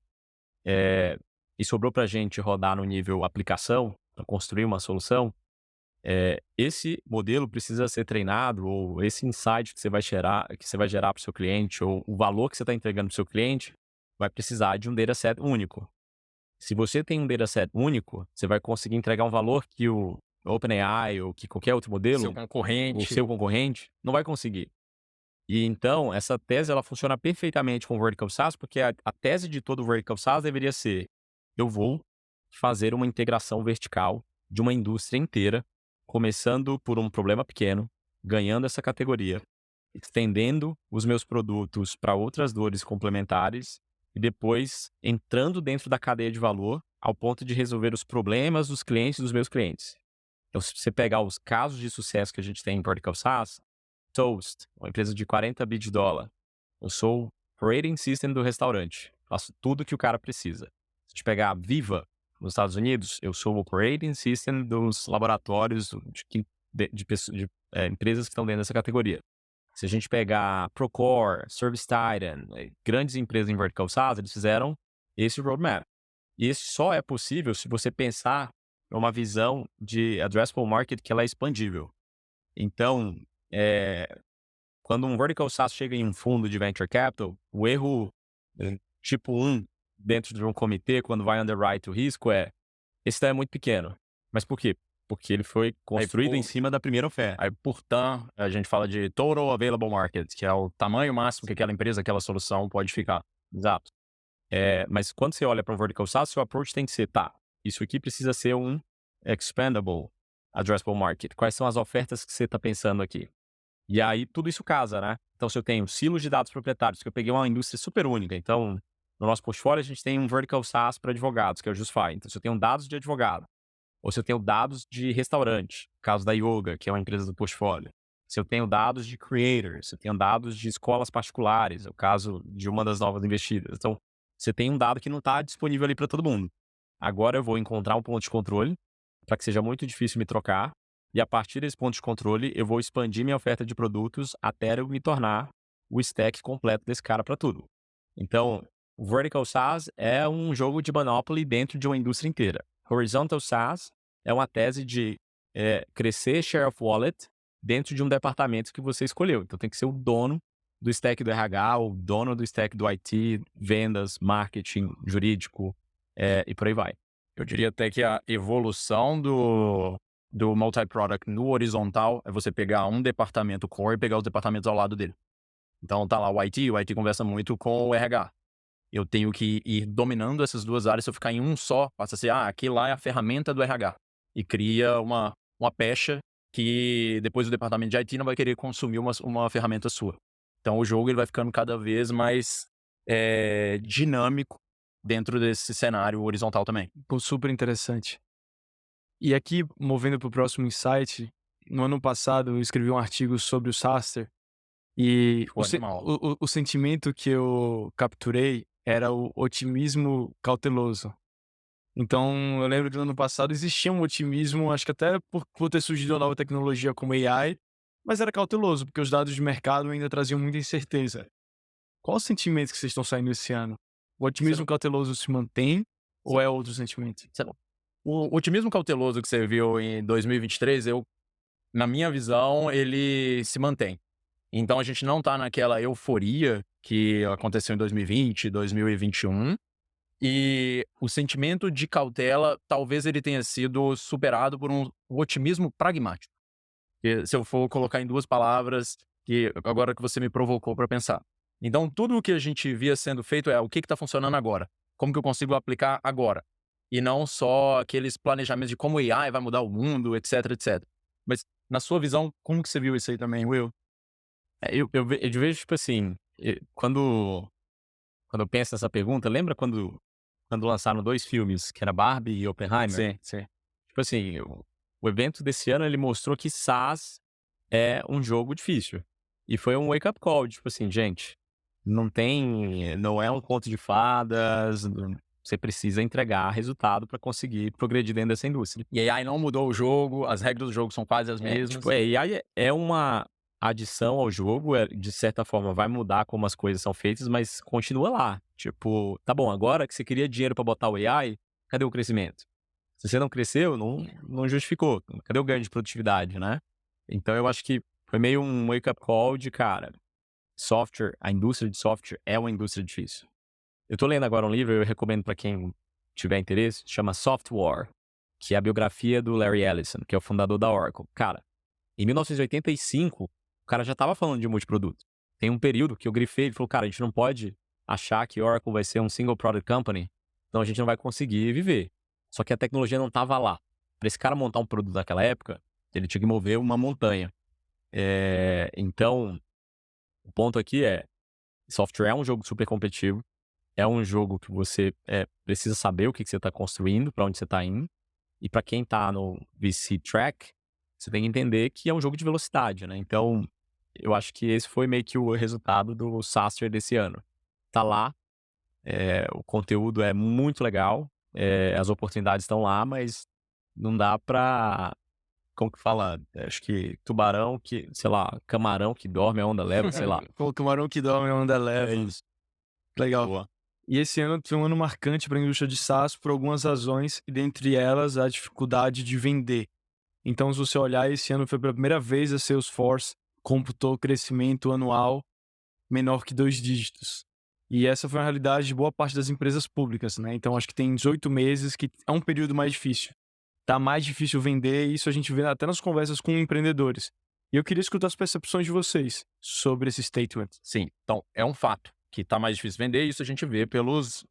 e sobrou para a gente rodar no nível aplicação, para construir uma solução, esse modelo precisa ser treinado, ou esse insight que você vai gerar para o seu cliente, ou o valor que você está entregando para o seu cliente, vai precisar de um dataset único. Se você tem um dataset único, você vai conseguir entregar um valor que o OpenAI ou que qualquer outro modelo, o seu concorrente, não vai conseguir. E então, essa tese ela funciona perfeitamente com o Vertical SaaS, porque a tese de todo o Vertical SaaS deveria ser: eu vou fazer uma integração vertical de uma indústria inteira, começando por um problema pequeno, ganhando essa categoria, estendendo os meus produtos para outras dores complementares e depois entrando dentro da cadeia de valor ao ponto de resolver os problemas dos clientes dos meus clientes. Então, se você pegar os casos de sucesso que a gente tem em Vertical SaaS, Toast, uma empresa de 40 bi de dólar. Eu sou o operating system do restaurante. Faço tudo que o cara precisa. Se a gente pegar a Viva, nos Estados Unidos, eu sou o operating system dos laboratórios de empresas que estão dentro dessa categoria. Se a gente pegar Procore, ServiceTitan, grandes empresas em Vertical SaaS, eles fizeram esse roadmap. E isso só é possível se você pensar numa visão de addressable market que ela é expandível. Então, quando um Vertical SaaS chega em um fundo de Venture Capital, o erro tipo 1 dentro de um comitê, quando vai underwrite o risco, esse daí é muito pequeno. Mas por quê? Porque ele foi construído em cima da primeira oferta. Aí, por TAM, a gente fala de Total Available Market, que é o tamanho máximo que aquela empresa, aquela solução pode ficar. Exato. Mas quando você olha para um Vertical SaaS, seu approach tem que ser, isso aqui precisa ser um expandable addressable market. Quais são as ofertas que você está pensando aqui? E aí tudo isso casa, né? Então, se eu tenho silos de dados proprietários, que eu peguei uma indústria super única, então, no nosso portfólio a gente tem um Vertical SaaS para advogados, que é o Justify. Então, se eu tenho dados de advogado, ou se eu tenho dados de restaurante, caso da Yoga, que é uma empresa do portfólio. Se eu tenho dados de creators, se eu tenho dados de escolas particulares, é o caso de uma das novas investidas. Então, você tem um dado que não está disponível ali para todo mundo. Agora eu vou encontrar um ponto de controle para que seja muito difícil me trocar, e a partir desse ponto de controle, eu vou expandir minha oferta de produtos até eu me tornar o stack completo desse cara para tudo. Então, o Vertical SaaS é um jogo de Monopoly dentro de uma indústria inteira. Horizontal SaaS é uma tese de crescer share of wallet dentro de um departamento que você escolheu. Então, tem que ser o dono do stack do RH, o dono do stack do IT, vendas, marketing, jurídico e por aí vai. Eu diria até que a evolução do multi-product no horizontal é você pegar um departamento core e pegar os departamentos ao lado dele. Então tá lá o IT conversa muito com o RH. Eu tenho que ir dominando essas duas áreas. Se eu ficar em um só, passa a ser, aqui lá é a ferramenta do RH. E cria uma pecha que depois o departamento de IT não vai querer consumir uma ferramenta sua. Então o jogo ele vai ficando cada vez mais dinâmico dentro desse cenário horizontal também. Pô, super interessante. E aqui, movendo para o próximo insight, no ano passado eu escrevi um artigo sobre o SaaStr e Ficou animal. o sentimento que eu capturei era o otimismo cauteloso. Então, eu lembro que no ano passado existia um otimismo, acho que até por ter surgido uma nova tecnologia como AI, mas era cauteloso, porque os dados de mercado ainda traziam muita incerteza. Qual o sentimento que vocês estão saindo esse ano? O otimismo cauteloso se mantém ou é outro sentimento? O otimismo cauteloso que você viu em 2023, na minha visão, ele se mantém. Então, a gente não tá naquela euforia que aconteceu em 2020, 2021. E o sentimento de cautela, talvez ele tenha sido superado por um otimismo pragmático. Que, se eu for colocar em 2 palavras, que agora que você me provocou para pensar. Então, tudo o que a gente via sendo feito é o que está funcionando agora? Como que eu consigo aplicar agora? E não só aqueles planejamentos de como o AI vai mudar o mundo, etc, etc. Mas, na sua visão, como que você viu isso aí também, Will? Eu vejo, tipo assim, quando eu penso nessa pergunta, lembra quando lançaram 2 filmes, que era Barbie e Oppenheimer? Sim. Tipo assim, o evento desse ano, ele mostrou que SaaS é um jogo difícil. E foi um wake-up call, tipo assim, gente, não é um conto de fadas, você precisa entregar resultado para conseguir progredir dentro dessa indústria. E AI não mudou o jogo, as regras do jogo são quase as mesmas. Tipo, AI é uma adição ao jogo, de certa forma vai mudar como as coisas são feitas, mas continua lá. Tipo, tá bom, agora que você queria dinheiro para botar o AI, cadê o crescimento? Se você não cresceu, não justificou. Cadê o ganho de produtividade, né? Então eu acho que foi meio um wake-up call de, cara, a indústria de software é uma indústria difícil. Eu tô lendo agora um livro, eu recomendo para quem tiver interesse, chama Software, que é a biografia do Larry Ellison, que é o fundador da Oracle. Cara, em 1985, o cara já tava falando de multiproduto. Tem um período que eu grifei, ele falou, cara, a gente não pode achar que Oracle vai ser um single product company, então a gente não vai conseguir viver. Só que a tecnologia não estava lá. Para esse cara montar um produto naquela época, ele tinha que mover uma montanha. Então, o ponto aqui é, software é um jogo super competitivo, é um jogo que você precisa saber o que você está construindo, para onde você está indo. E para quem está no VC track, você tem que entender que é um jogo de velocidade, né? Então, eu acho que esse foi meio que o resultado do SaaStr desse ano. Tá lá, o conteúdo é muito legal, as oportunidades estão lá, mas não dá pra, como que fala? Acho que tubarão que, sei lá, camarão que dorme, a onda leva, sei lá. O camarão que dorme, a onda leva. É isso. Legal. Boa. E esse ano foi um ano marcante para a indústria de SaaS por algumas razões, e dentre elas a dificuldade de vender. Então, se você olhar, esse ano foi pela primeira vez a Salesforce computou crescimento anual menor que 2 dígitos. E essa foi a realidade de boa parte das empresas públicas, né? Então, acho que tem 18 meses que é um período mais difícil. Tá mais difícil vender, e isso a gente vê até nas conversas com empreendedores. E eu queria escutar as percepções de vocês sobre esse statement. Sim, então é um fato que está mais difícil vender, isso a gente vê pelos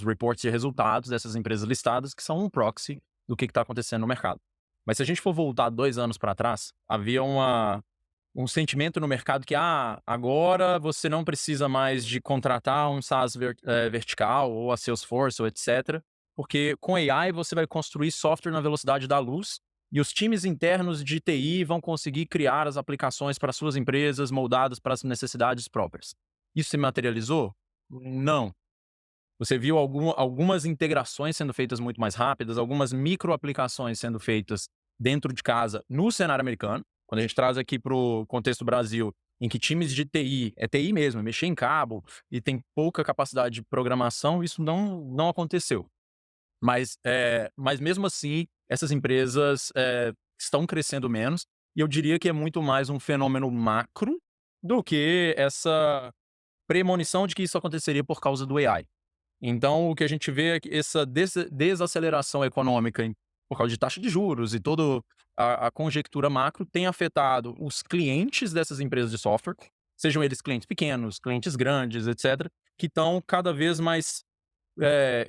reports de resultados dessas empresas listadas, que são um proxy do que está acontecendo no mercado. Mas se a gente for voltar 2 anos para trás, havia um sentimento no mercado que agora você não precisa mais de contratar um SaaS vertical ou a Salesforce ou etc. Porque com AI você vai construir software na velocidade da luz e os times internos de TI vão conseguir criar as aplicações para suas empresas moldadas para as necessidades próprias. Isso se materializou? Não. Você viu algumas integrações sendo feitas muito mais rápidas, algumas microaplicações sendo feitas dentro de casa no cenário americano. Quando a gente traz aqui para o contexto Brasil, em que times de TI, é TI mesmo, é mexer em cabo e tem pouca capacidade de programação, isso não aconteceu. Mas mesmo assim, essas empresas estão crescendo menos, e eu diria que é muito mais um fenômeno macro do que essa premonição de que isso aconteceria por causa do AI. Então, o que a gente vê é que essa desaceleração econômica por causa de taxa de juros e toda a conjectura macro tem afetado os clientes dessas empresas de software, sejam eles clientes pequenos, clientes grandes, etc., que estão cada vez mais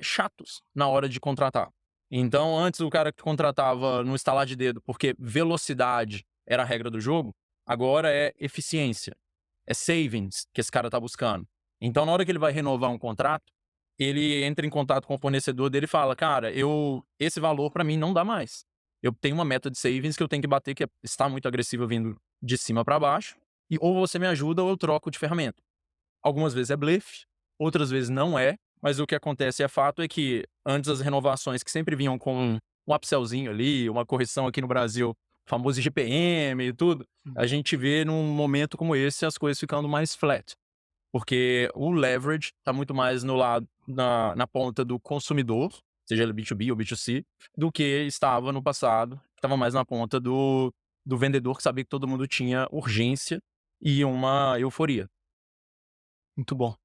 chatos na hora de contratar. Então, antes o cara que contratava no estalar de dedo porque velocidade era a regra do jogo, agora é eficiência, é savings que esse cara está buscando. Então, na hora que ele vai renovar um contrato, ele entra em contato com o fornecedor dele e fala, cara, esse valor para mim não dá mais. Eu tenho uma meta de savings que eu tenho que bater, que está muito agressiva vindo de cima para baixo, e ou você me ajuda ou eu troco de ferramenta. Algumas vezes é blefe, outras vezes não é, mas o que acontece é fato é que antes as renovações que sempre vinham com um upsellzinho ali, uma correção aqui no Brasil, famoso IGPM e tudo, a gente vê num momento como esse as coisas ficando mais flat. Porque o leverage está muito mais no lado, na ponta do consumidor, seja ele B2B ou B2C, do que estava no passado, que estava mais na ponta do vendedor que sabia que todo mundo tinha urgência e uma euforia. Muito bom.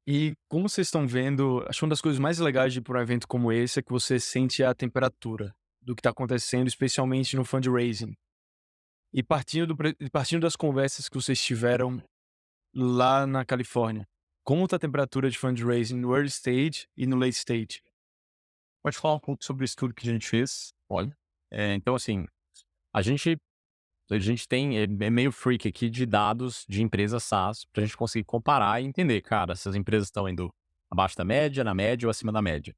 E como vocês estão vendo, acho que uma das coisas mais legais de ir para um evento como esse é que você sente a temperatura do que está acontecendo, especialmente no fundraising. E partindo das conversas que vocês tiveram lá na Califórnia, como está a temperatura de fundraising no early stage e no late stage? Pode falar um pouco sobre o estudo que a gente fez? Olha, então assim, a gente tem, é meio freak aqui de dados de empresas SaaS pra gente conseguir comparar e entender, cara, se as empresas estão indo abaixo da média, na média ou acima da média.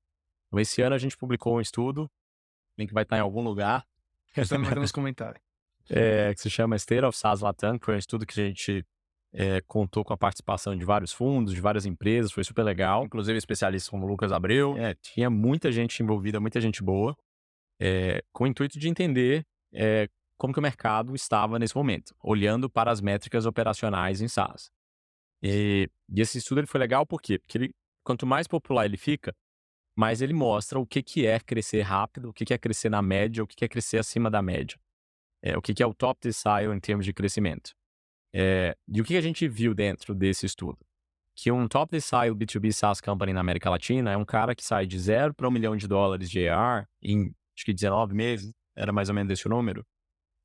Então, esse ano a gente publicou um estudo, o link vai estar em algum lugar, Você vai nos comentários. que se chama State of SaaS Latam, que foi um estudo que a gente contou com a participação de vários fundos, de várias empresas, foi super legal. Inclusive especialistas como o Lucas Abreu. Tinha muita gente envolvida, muita gente boa, com o intuito de entender como que o mercado estava nesse momento, olhando para as métricas operacionais em SaaS. E esse estudo ele foi legal por quê? Porque quanto mais popular ele fica, mais ele mostra o que é crescer rápido, o que é crescer na média, o que é crescer acima da média. O que é o top decile em termos de crescimento. E o que a gente viu dentro desse estudo? Que um top decile B2B SaaS company na América Latina é um cara que sai de 0 para $1 milhão de ARR em, acho que 19 meses, era mais ou menos esse o número.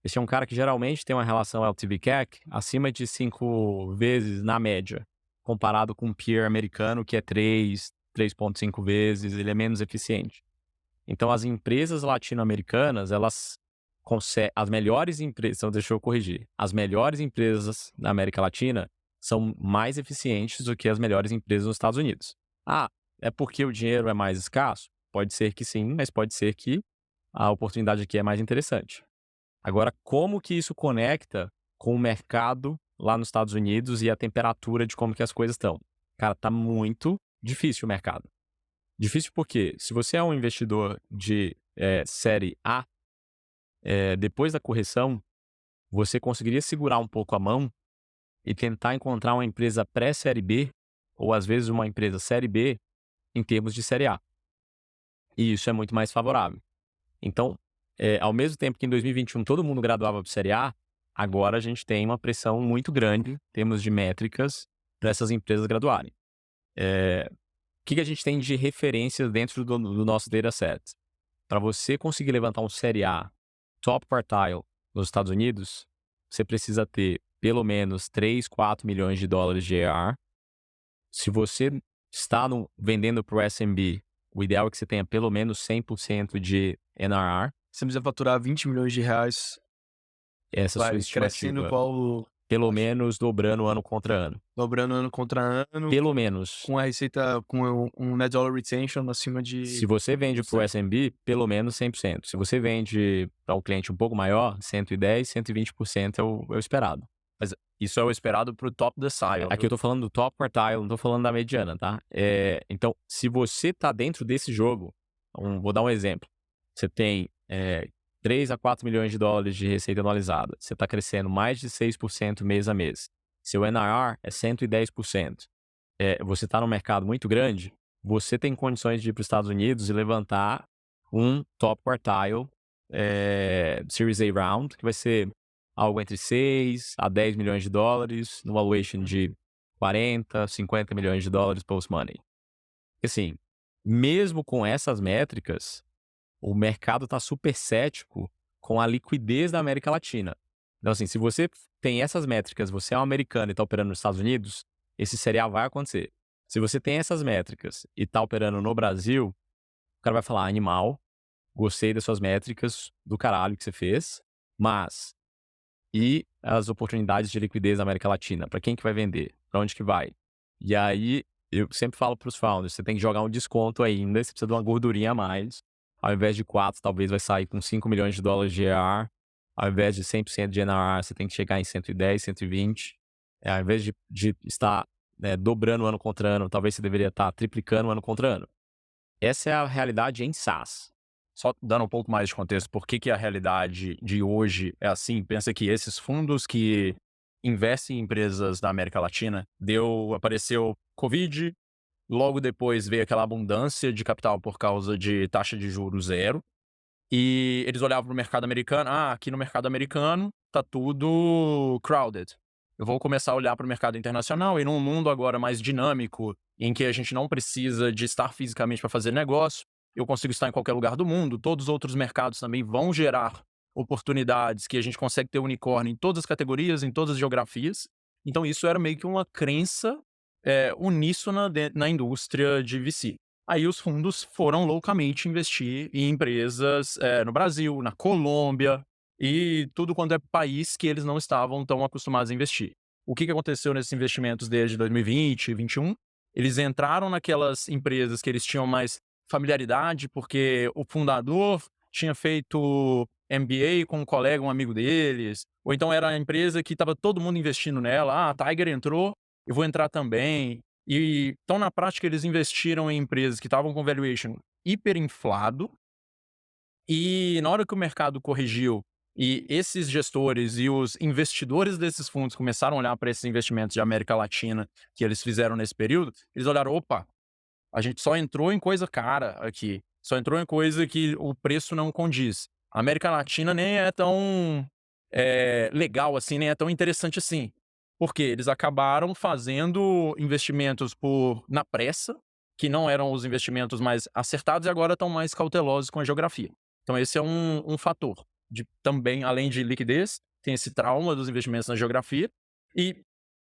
Esse é um cara que geralmente tem uma relação LTV/CAC acima de 5 vezes na média, comparado com um peer americano que é 3,5 vezes, ele é menos eficiente. Então, as empresas latino-americanas, as melhores empresas, então deixa eu corrigir, as melhores empresas da América Latina são mais eficientes do que as melhores empresas nos Estados Unidos. É porque o dinheiro é mais escasso? Pode ser que sim, mas pode ser que a oportunidade aqui é mais interessante. Agora, como que isso conecta com o mercado lá nos Estados Unidos e a temperatura de como que as coisas estão? Cara, tá muito difícil o mercado. Difícil porque, se você é um investidor de série A, depois da correção, você conseguiria segurar um pouco a mão e tentar encontrar uma empresa pré-série B, ou às vezes uma empresa série B, em termos de série A. E isso é muito mais favorável. Então, ao mesmo tempo que em 2021 todo mundo graduava para série A, agora a gente tem uma pressão muito grande em termos de métricas para essas empresas graduarem. O que a gente tem de referência dentro do nosso dataset? Para você conseguir levantar um série A top quartile nos Estados Unidos, você precisa ter pelo menos 3, 4 milhões de dólares de ARR. Se você está vendendo para o SMB, o ideal é que você tenha pelo menos 100% de NRR. Você precisa faturar 20 milhões de reais. Essa vai sua estimativa. crescendo igual... Pelo menos dobrando ano contra ano. Dobrando ano contra ano. Pelo menos. Com a receita, com um net dollar retention acima de... Se você vende para o SMB, pelo menos 100%. Se você vende para um cliente um pouco maior, 110%, 120% é o esperado. Mas isso é o esperado para o top decile. Aqui eu tô falando do top quartile, não tô falando da mediana, tá? Então, se você tá dentro desse jogo, vou dar um exemplo. Você tem 3 a 4 milhões de dólares de receita anualizada. Você está crescendo mais de 6% mês a mês. Seu NRR é 110%. Você está num mercado muito grande, você tem condições de ir para os Estados Unidos e levantar um top quartile Series A round, que vai ser algo entre 6 a 10 milhões de dólares, no valuation de 40, 50 milhões de dólares post-money. Assim, mesmo com essas métricas, o mercado está super cético com a liquidez da América Latina. Então, assim, se você tem essas métricas, você é um americano e está operando nos Estados Unidos, esse serial vai acontecer. Se você tem essas métricas e está operando no Brasil, o cara vai falar, animal, gostei das suas métricas, do caralho que você fez, mas e as oportunidades de liquidez da América Latina? Para quem que vai vender? Para onde que vai? E aí, eu sempre falo para os founders, você tem que jogar um desconto ainda, você precisa de uma gordurinha a mais. Ao invés de 4, talvez vai sair com $5 milhões de ARR. Ao invés de 100% de NRR, você tem que chegar em 110, 120. Ao invés de estar dobrando ano contra ano, talvez você deveria estar triplicando ano contra ano. Essa é a realidade em SaaS. Só dando um pouco mais de contexto, por que a realidade de hoje é assim? Pensa que esses fundos que investem em empresas da América Latina, apareceu Covid, logo depois veio aquela abundância de capital por causa de taxa de juros zero, e eles olhavam para o mercado americano, aqui no mercado americano tá tudo crowded. Eu vou começar a olhar para o mercado internacional, e num mundo agora mais dinâmico, em que a gente não precisa de estar fisicamente para fazer negócio, eu consigo estar em qualquer lugar do mundo, todos os outros mercados também vão gerar oportunidades que a gente consegue ter unicórnio em todas as categorias, em todas as geografias. Então isso era meio que uma crença uníssona na indústria de VC. Aí os fundos foram loucamente investir em empresas no Brasil, na Colômbia e tudo quanto é país que eles não estavam tão acostumados a investir. O que aconteceu nesses investimentos desde 2020 e 2021? Eles entraram naquelas empresas que eles tinham mais familiaridade, porque o fundador tinha feito MBA com um colega, um amigo deles, ou então era a empresa que estava todo mundo investindo nela. A Tiger entrou, eu vou entrar também. E então, na prática, eles investiram em empresas que estavam com valuation hiperinflado, e na hora que o mercado corrigiu e esses gestores e os investidores desses fundos começaram a olhar para esses investimentos de América Latina que eles fizeram nesse período, eles olharam, opa, a gente só entrou em coisa cara aqui, só entrou em coisa que o preço não condiz. A América Latina nem é tão legal assim, nem é tão interessante assim. Porque eles acabaram fazendo investimentos na pressa, que não eram os investimentos mais acertados, e agora estão mais cautelosos com a geografia. Então esse é um fator. Também, além de liquidez, tem esse trauma dos investimentos na geografia. E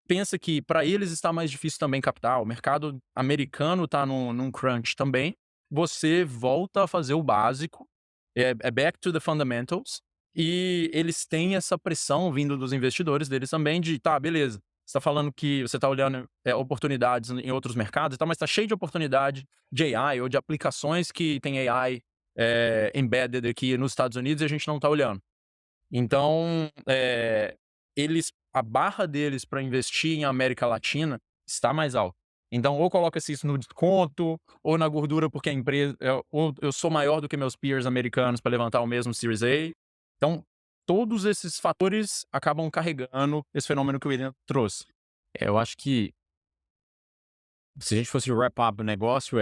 pensa que para eles está mais difícil também captar. O mercado americano está num crunch também. Você volta a fazer o básico, é back to the fundamentals, e eles têm essa pressão vindo dos investidores deles também de, tá, beleza, você está falando que você está olhando oportunidades em outros mercados e tal, mas está cheio de oportunidade de AI ou de aplicações que tem AI embedded aqui nos Estados Unidos e a gente não está olhando. Então, a barra deles para investir em América Latina está mais alta. Então, ou coloca-se isso no desconto, ou na gordura, porque a empresa, ou eu sou maior do que meus peers americanos para levantar o mesmo Series A. Então, todos esses fatores acabam carregando esse fenômeno que o William trouxe. Eu acho que se a gente fosse wrap up o negócio,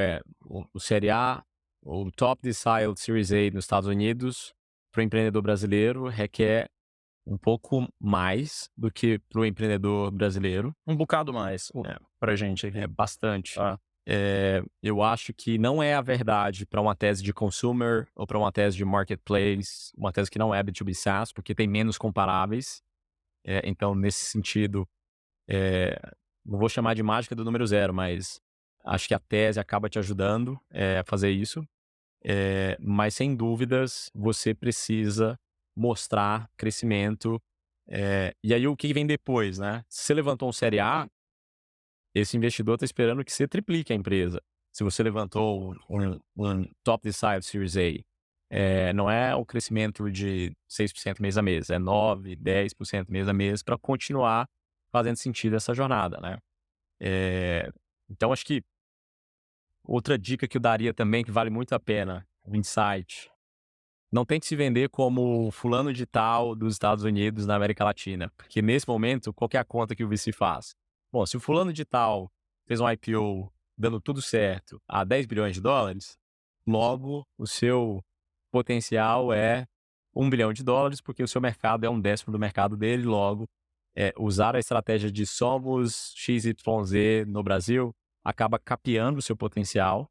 o Série A, o top decile Series A nos Estados Unidos, para o empreendedor brasileiro, requer um pouco mais do que para o empreendedor brasileiro. Um bocado mais para a gente aqui. Bastante. Eu acho que não é a verdade para uma tese de consumer ou para uma tese de marketplace, uma tese que não é B2B SaaS, porque tem menos comparáveis. Então, nesse sentido, não vou chamar de mágica do número zero, mas acho que a tese acaba te ajudando a fazer isso. Mas, sem dúvidas, você precisa mostrar crescimento. E aí, o que vem depois, né? Se você levantou um Série A, esse investidor está esperando que você triplique a empresa. Se você levantou um top decile Series A, não é o crescimento de 6% mês a mês, é 9%, 10% mês a mês para continuar fazendo sentido essa jornada, né? Então, acho que outra dica que eu daria também, que vale muito a pena, um insight. Não tente se vender como fulano de tal dos Estados Unidos na América Latina, porque nesse momento, qual que é a conta que o VC faz? Bom, se o fulano de tal fez um IPO dando tudo certo a $10 bilhões, logo o seu potencial é $1 bilhão, porque o seu mercado é 1/10 do mercado dele, logo usar a estratégia de somos XYZ no Brasil acaba capeando o seu potencial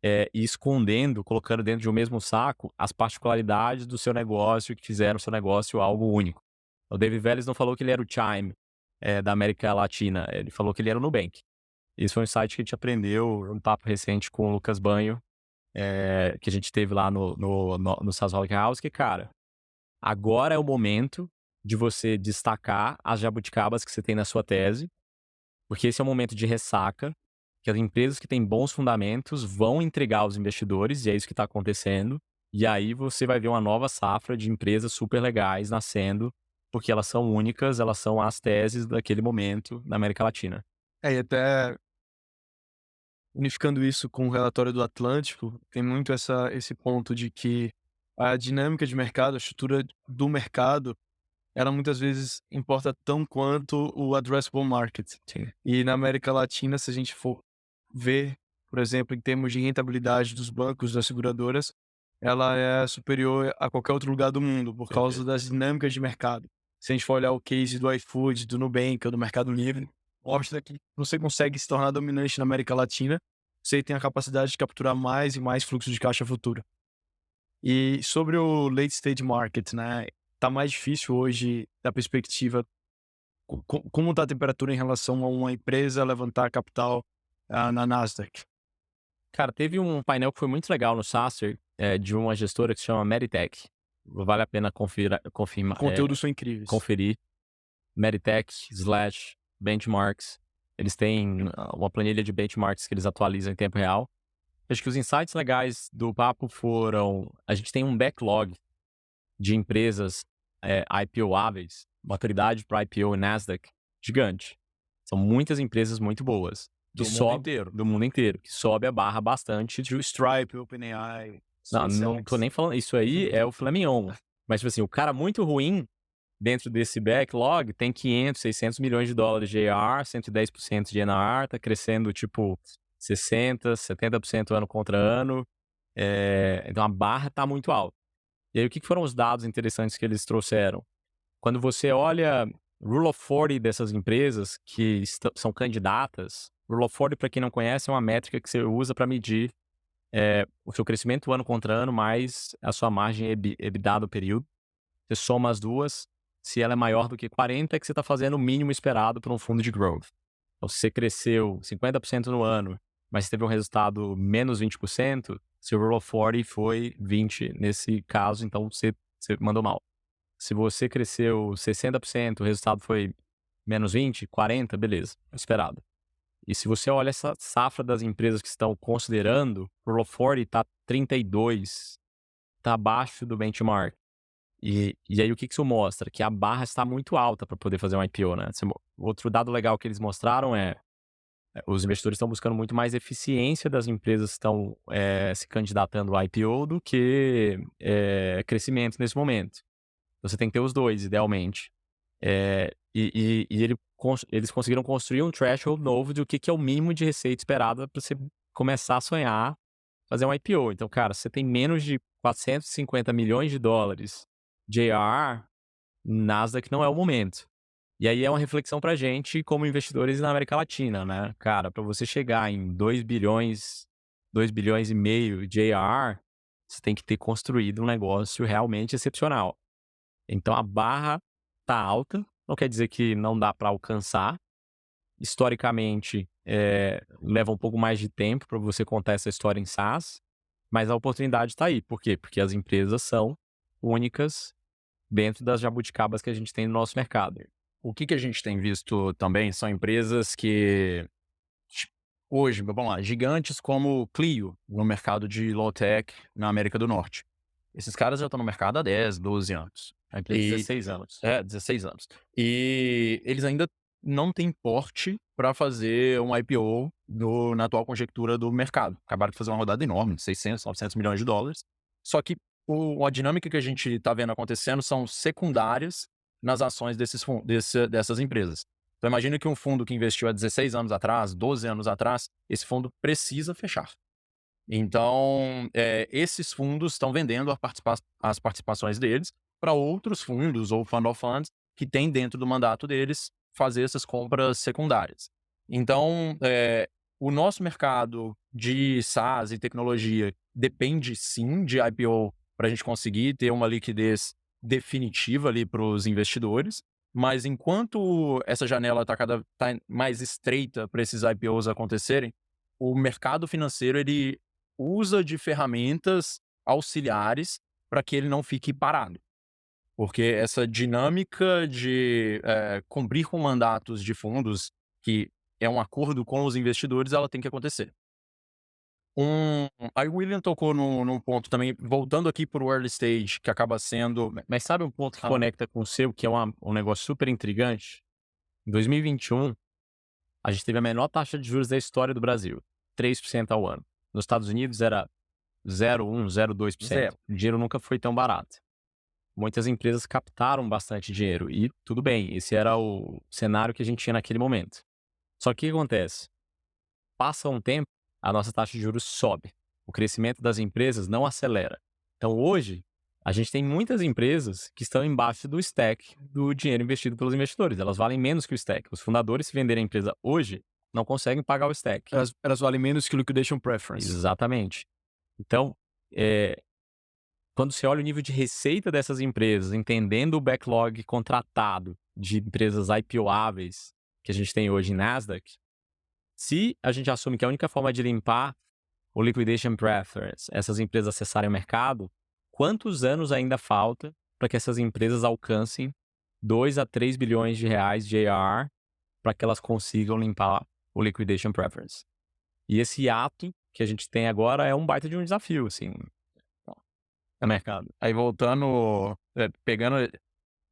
e escondendo, colocando dentro de um mesmo saco as particularidades do seu negócio que fizeram o seu negócio algo único. O David Vélez não falou que ele era o Chime da América Latina, ele falou que ele era o Nubank. Isso foi um insight que a gente aprendeu, um papo recente com o Lucas Banho, que a gente teve lá no SaaSholic House, que, cara, agora é o momento de você destacar as jabuticabas que você tem na sua tese, porque esse é um momento de ressaca, que as empresas que têm bons fundamentos vão entregar aos investidores, e é isso que está acontecendo. E aí você vai ver uma nova safra de empresas super legais nascendo, porque elas são únicas, elas são as teses daquele momento na América Latina. E até unificando isso com o relatório do Atlântico, tem muito esse ponto de que a dinâmica de mercado, a estrutura do mercado, ela muitas vezes importa tão quanto o addressable market. Sim. E na América Latina, se a gente for ver, por exemplo, em termos de rentabilidade dos bancos, das seguradoras, ela é superior a qualquer outro lugar do mundo, por causa das dinâmicas de mercado. Se a gente for olhar o case do iFood, do Nubank, ou do Mercado Livre, mostra que você consegue se tornar dominante na América Latina, você tem a capacidade de capturar mais e mais fluxo de caixa futuro. E sobre o late stage market, né? Tá mais difícil hoje da perspectiva como está a temperatura em relação a uma empresa levantar capital na Nasdaq. Cara, teve um painel que foi muito legal no Sasser, de uma gestora que se chama Meritech. Vale a pena confirmar, Conteúdos são incríveis. conferir. Meritech/benchmarks. Eles têm uma planilha de benchmarks que eles atualizam em tempo real. Acho que os insights legais do papo foram: a gente tem um backlog de empresas IPOáveis, maturidade para IPO e Nasdaq, gigante. São muitas empresas muito boas. Do mundo inteiro. Do mundo inteiro, que sobe a barra bastante. O Stripe, OpenAI, Não tô nem falando, isso aí é o filé mignon. Mas, tipo assim, o cara muito ruim dentro desse backlog tem 500, 600 milhões de dólares de ARR, 110% de NRR, tá crescendo tipo 60%, 70% ano contra ano. Então a barra tá muito alta. E aí o que foram os dados interessantes que eles trouxeram? Quando você olha Rule of 40 dessas empresas que são candidatas, Rule of 40, para quem não conhece, é uma métrica que você usa para medir o seu crescimento ano contra ano, mais a sua margem EBITDA do período. Você soma as duas, se ela é maior do que 40, é que você está fazendo o mínimo esperado para um fundo de growth. Então, se você cresceu 50% no ano, mas teve um resultado menos 20%, seu Rule of 40 foi 20 nesse caso, então você mandou mal. Se você cresceu 60%, o resultado foi menos 20, 40, beleza, esperado. E se você olha essa safra das empresas que estão considerando, o Rule of 40 está 32, está abaixo do benchmark. E aí o que isso mostra? Que a barra está muito alta para poder fazer um IPO, né? Outro dado legal que eles mostraram os investidores estão buscando muito mais eficiência das empresas que estão se candidatando ao IPO do que crescimento nesse momento. Você tem que ter os dois, idealmente. Eles conseguiram construir um threshold novo de o que é o mínimo de receita esperada para você começar a sonhar fazer um IPO. Então, cara, se você tem menos de 450 milhões de dólares de ARR, Nasdaq não é o momento. E aí é uma reflexão pra gente como investidores na América Latina, né? Cara, para você chegar em 2 bilhões e meio de ARR, você tem que ter construído um negócio realmente excepcional. Então a barra tá alta, não quer dizer que não dá para alcançar. Historicamente, leva um pouco mais de tempo para você contar essa história em SaaS, mas a oportunidade está aí. Por quê? Porque as empresas são únicas dentro das jabuticabas que a gente tem no nosso mercado. O que a gente tem visto também são empresas que, hoje, vamos lá, gigantes como Clio, no mercado de low-tech na América do Norte. Esses caras já estão no mercado há 10, 12 anos. A empresa 16 anos. 16 anos. E eles ainda não têm porte para fazer um IPO na atual conjectura do mercado. Acabaram de fazer uma rodada enorme, 600, 900 milhões de dólares. Só que a dinâmica que a gente está vendo acontecendo são secundárias nas ações dessas empresas. Então, imagina que um fundo que investiu há 16 anos atrás, 12 anos atrás, esse fundo precisa fechar. Então, esses fundos estão vendendo as participações deles para outros fundos ou fund of funds que têm dentro do mandato deles fazer essas compras secundárias. Então, o nosso mercado de SaaS e tecnologia depende sim de IPO para a gente conseguir ter uma liquidez definitiva ali para os investidores, mas enquanto essa janela tá mais estreita para esses IPOs acontecerem, o mercado financeiro ele usa de ferramentas auxiliares para que ele não fique parado. Porque essa dinâmica de cumprir com mandatos de fundos que é um acordo com os investidores, ela tem que acontecer. Aí o William tocou num ponto também, voltando aqui para o early stage, que acaba sendo... Mas sabe um ponto que conecta com o seu, que é um negócio super intrigante? Em 2021, a gente teve a menor taxa de juros da história do Brasil, 3% ao ano. Nos Estados Unidos era 0,1%, 0,2%. Zero. O dinheiro nunca foi tão barato. Muitas empresas captaram bastante dinheiro e tudo bem, esse era o cenário que a gente tinha naquele momento. Só que o que acontece? Passa um tempo, a nossa taxa de juros sobe. O crescimento das empresas não acelera. Então hoje, a gente tem muitas empresas que estão embaixo do stack do dinheiro investido pelos investidores. Elas valem menos que o stack. Os fundadores, se venderem a empresa hoje, não conseguem pagar o stack. Elas valem menos que o liquidation preference. Exatamente. Então, quando você olha o nível de receita dessas empresas, entendendo o backlog contratado de empresas IPOáveis que a gente tem hoje em Nasdaq, se a gente assume que a única forma de limpar o liquidation preference, essas empresas acessarem o mercado, quantos anos ainda falta para que essas empresas alcancem 2 a 3 bilhões de reais de ARR para que elas consigam limpar o liquidation preference? E esse ato que a gente tem agora é um baita de um desafio, assim, no mercado. Aí voltando, pegando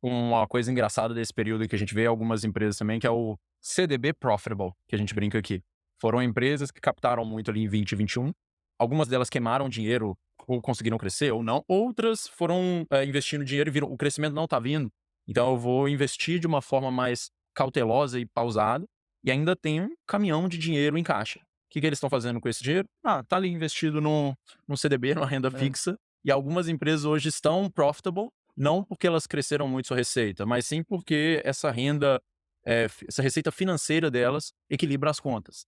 uma coisa engraçada desse período que a gente vê algumas empresas também, que é o CDB Profitable, que a gente brinca aqui. Foram empresas que captaram muito ali em 2021. Algumas delas queimaram dinheiro ou conseguiram crescer ou não. Outras foram investindo dinheiro e viram o crescimento não está vindo. Então eu vou investir de uma forma mais cautelosa e pausada e ainda tem um caminhão de dinheiro em caixa. O que eles estão fazendo com esse dinheiro? Tá ali investido no CDB, numa renda fixa. E algumas empresas hoje estão profitable, não porque elas cresceram muito sua receita, mas sim porque essa renda, essa receita financeira delas equilibra as contas.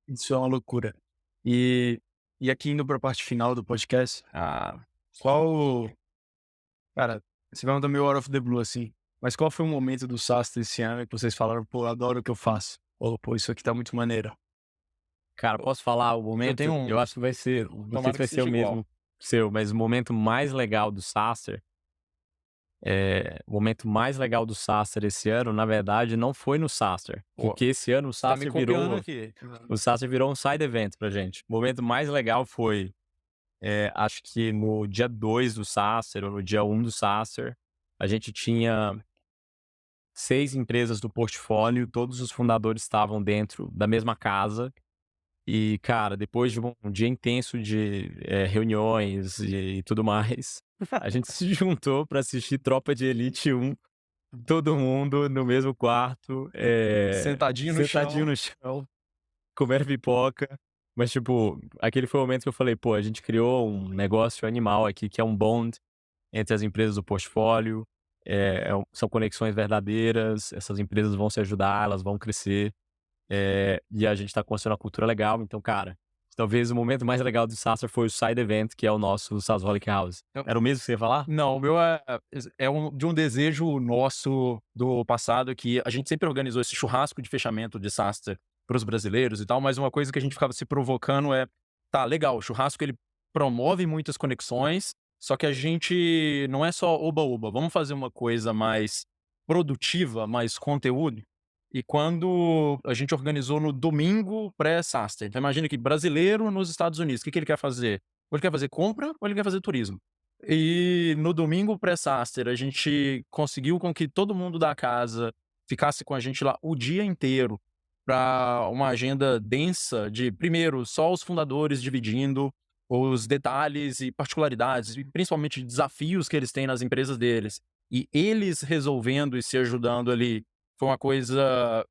Isso é uma loucura. E aqui indo para a parte final do podcast, cara, você vai mandar meio out of the blue assim, mas qual foi o momento do SaaS esse ano que vocês falaram, pô, adoro o que eu faço? Ou, pô, isso aqui tá muito maneiro. Cara, posso falar o momento? Eu acho que vai ser, não sei se vai ser o mesmo seu, mas o momento mais legal do SaaStr, o momento mais legal do SaaStr esse ano, na verdade, não foi no SaaStr, porque esse ano o SaaStr virou um side event pra gente. O momento mais legal foi, acho que no dia 2 do SaaStr, ou no dia 1 do SaaStr, a gente tinha 6 empresas do portfólio, todos os fundadores estavam dentro da mesma casa. E, cara, depois de um dia intenso de reuniões e tudo mais, a gente se juntou para assistir Tropa de Elite 1, todo mundo no mesmo quarto, Sentadinho no chão, comendo pipoca. Mas, tipo, aquele foi o momento que eu falei, pô, a gente criou um negócio animal aqui, que é um bond entre as empresas do portfólio, são conexões verdadeiras, essas empresas vão se ajudar, elas vão crescer. E a gente tá construindo uma cultura legal, então, cara, talvez o momento mais legal do SaaStr foi o Side Event, que é o nosso SaaSholic House. Era o mesmo que você ia falar? Não, o meu de um desejo nosso do passado, que a gente sempre organizou esse churrasco de fechamento de SaaStr para os brasileiros e tal, mas uma coisa que a gente ficava se provocando tá, legal, o churrasco ele promove muitas conexões, só que a gente não é só oba-oba, vamos fazer uma coisa mais produtiva, mais conteúdo. E quando a gente organizou no domingo pré-SaaStr, então imagina que brasileiro nos Estados Unidos, o que ele quer fazer? Ou ele quer fazer compra ou ele quer fazer turismo. E no domingo pré-SaaStr, a gente conseguiu com que todo mundo da casa ficasse com a gente lá o dia inteiro para uma agenda densa de, primeiro, só os fundadores dividindo os detalhes e particularidades, e principalmente desafios que eles têm nas empresas deles, e eles resolvendo e se ajudando ali. Foi uma coisa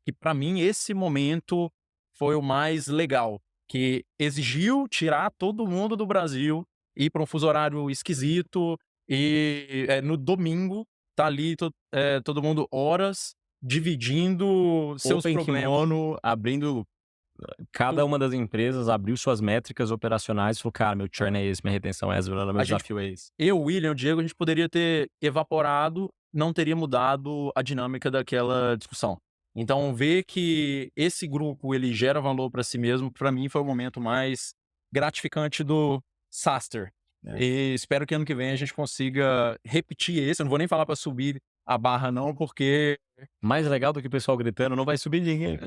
que, para mim, esse momento foi o mais legal, que exigiu tirar todo mundo do Brasil, ir para um fuso horário esquisito, e no domingo tá ali todo mundo horas dividindo seus problemas. Kimono, abrindo, cada uma das empresas abriu suas métricas operacionais e falou, cara, meu churn é esse, minha retenção é essa, meu desafio é esse. Eu, William, o Diego, a gente poderia ter evaporado, não teria mudado a dinâmica daquela discussão. Então, ver que esse grupo ele gera valor para si mesmo, para mim foi o momento mais gratificante do SaaStr. E espero que ano que vem a gente consiga repetir esse. Eu não vou nem falar para subir a barra não, porque Mais legal do que o pessoal gritando, não vai subir ninguém.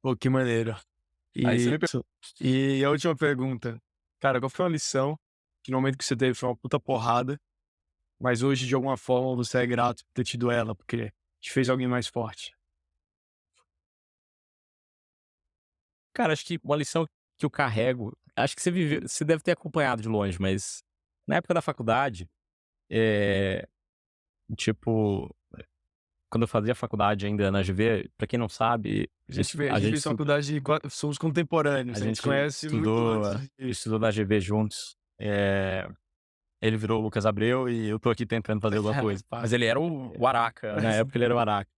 Pô, que maneiro. Aí você me E a última pergunta. Cara, qual foi uma lição que no momento que você teve foi uma puta porrada, mas hoje, de alguma forma, você é grato por ter tido ela, porque te fez alguém mais forte? Cara, acho que uma lição que eu carrego, acho que você deve ter acompanhado de longe, mas na época da faculdade, eh, tipo, quando eu fazia faculdade ainda na GV, pra quem não sabe, A gente fez faculdade de somos contemporâneos, a gente se conhece muito antes estudou na GV juntos. Ele virou o Lucas Abreu e eu tô aqui tentando fazer alguma coisa. Mas ele era o Araca, Na né? época ele era o Araca.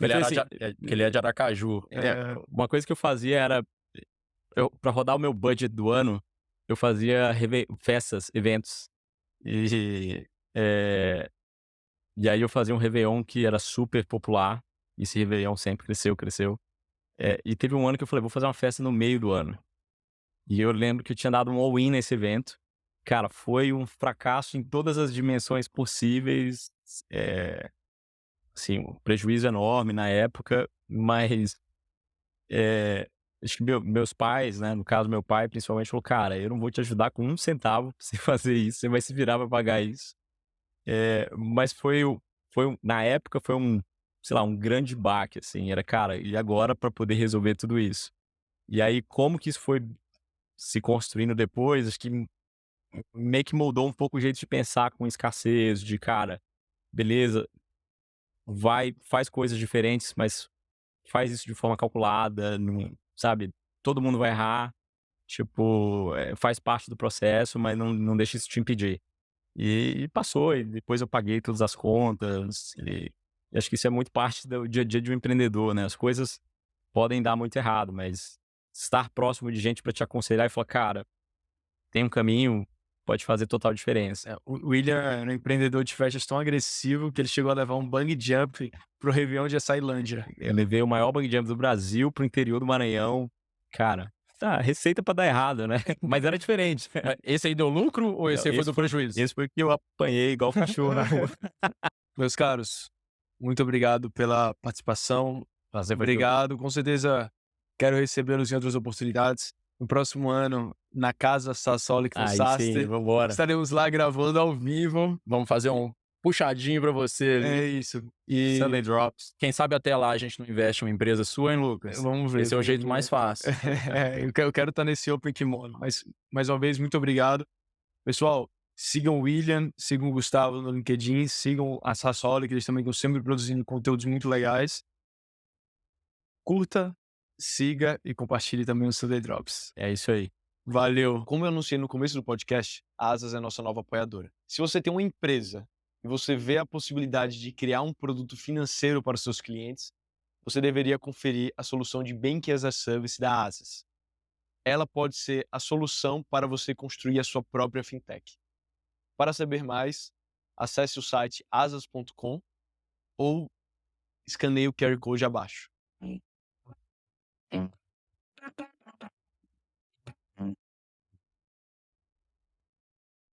Ele, Então, era assim, que ele é de Aracaju. Uma coisa que eu fazia era, pra rodar o meu budget do ano, eu fazia festas, eventos. E, eh, e aí eu fazia um Réveillon que era super popular. E esse Réveillon sempre cresceu, cresceu. E teve um ano que eu falei, vou fazer uma festa no meio do ano. E eu lembro que eu tinha dado um all-in nesse evento. Cara, foi um fracasso em todas as dimensões possíveis. Assim, um prejuízo enorme na época, mas acho que meus pais, né, no caso meu pai principalmente, falou: "Cara, eu não vou te ajudar com um centavo pra você fazer isso, você vai se virar pra pagar isso". Mas na época foi sei lá, um grande baque, assim, era: "Cara, e agora pra poder resolver tudo isso?". E aí como que isso foi se construindo depois, acho que meio que moldou um pouco o jeito de pensar com escassez, de: "Cara, beleza, faz coisas diferentes, mas faz isso de forma calculada, não, sabe, todo mundo vai errar, tipo, faz parte do processo, mas não deixa isso te impedir". E passou, e depois eu paguei todas as contas, e acho que isso é muito parte do dia a dia de um empreendedor, né, as coisas podem dar muito errado, mas estar próximo de gente para te aconselhar e falar: "Cara, tem um caminho", pode fazer total diferença. o William era um empreendedor de festas tão agressivo que ele chegou a levar um bungee jump pro Réveillon de Açailândia. Eu levei o maior bungee jump do Brasil pro interior do Maranhão, cara, receita pra dar errado, né, mas era diferente. Esse aí deu lucro ou esse aí foi do prejuízo? Esse foi que eu apanhei igual cachorro na rua. Meus caros, muito obrigado pela participação. Prazer foi todo. Obrigado. Com certeza quero recebê-los em outras oportunidades. No próximo ano, na Casa Sassolic no Aí sim, Saster. vambora. Estaremos lá gravando ao vivo. Vamos fazer um puxadinho pra você ali. É isso. E Sunday Drops. Quem sabe até lá a gente não investe em uma empresa sua, hein, Lucas? vamos ver. Esse é o jeito mais fácil. Eu quero estar nesse Open Kimono. Mas, mais uma vez, muito obrigado. Pessoal, sigam o William, sigam o Gustavo no LinkedIn, sigam a Sassoli, que eles também estão sempre produzindo conteúdos muito legais. Curta, siga e compartilhe também o Sunday Drops. É isso aí. Valeu! Como eu anunciei no começo do podcast, a Asas é a nossa nova apoiadora. Se você tem uma empresa e você vê a possibilidade de criar um produto financeiro para os seus clientes, você deveria conferir a solução de Banking as a Service da Asas. Ela pode ser a solução para você construir a sua própria fintech. Para saber mais, acesse o site asas.com ou escaneie o QR Code abaixo.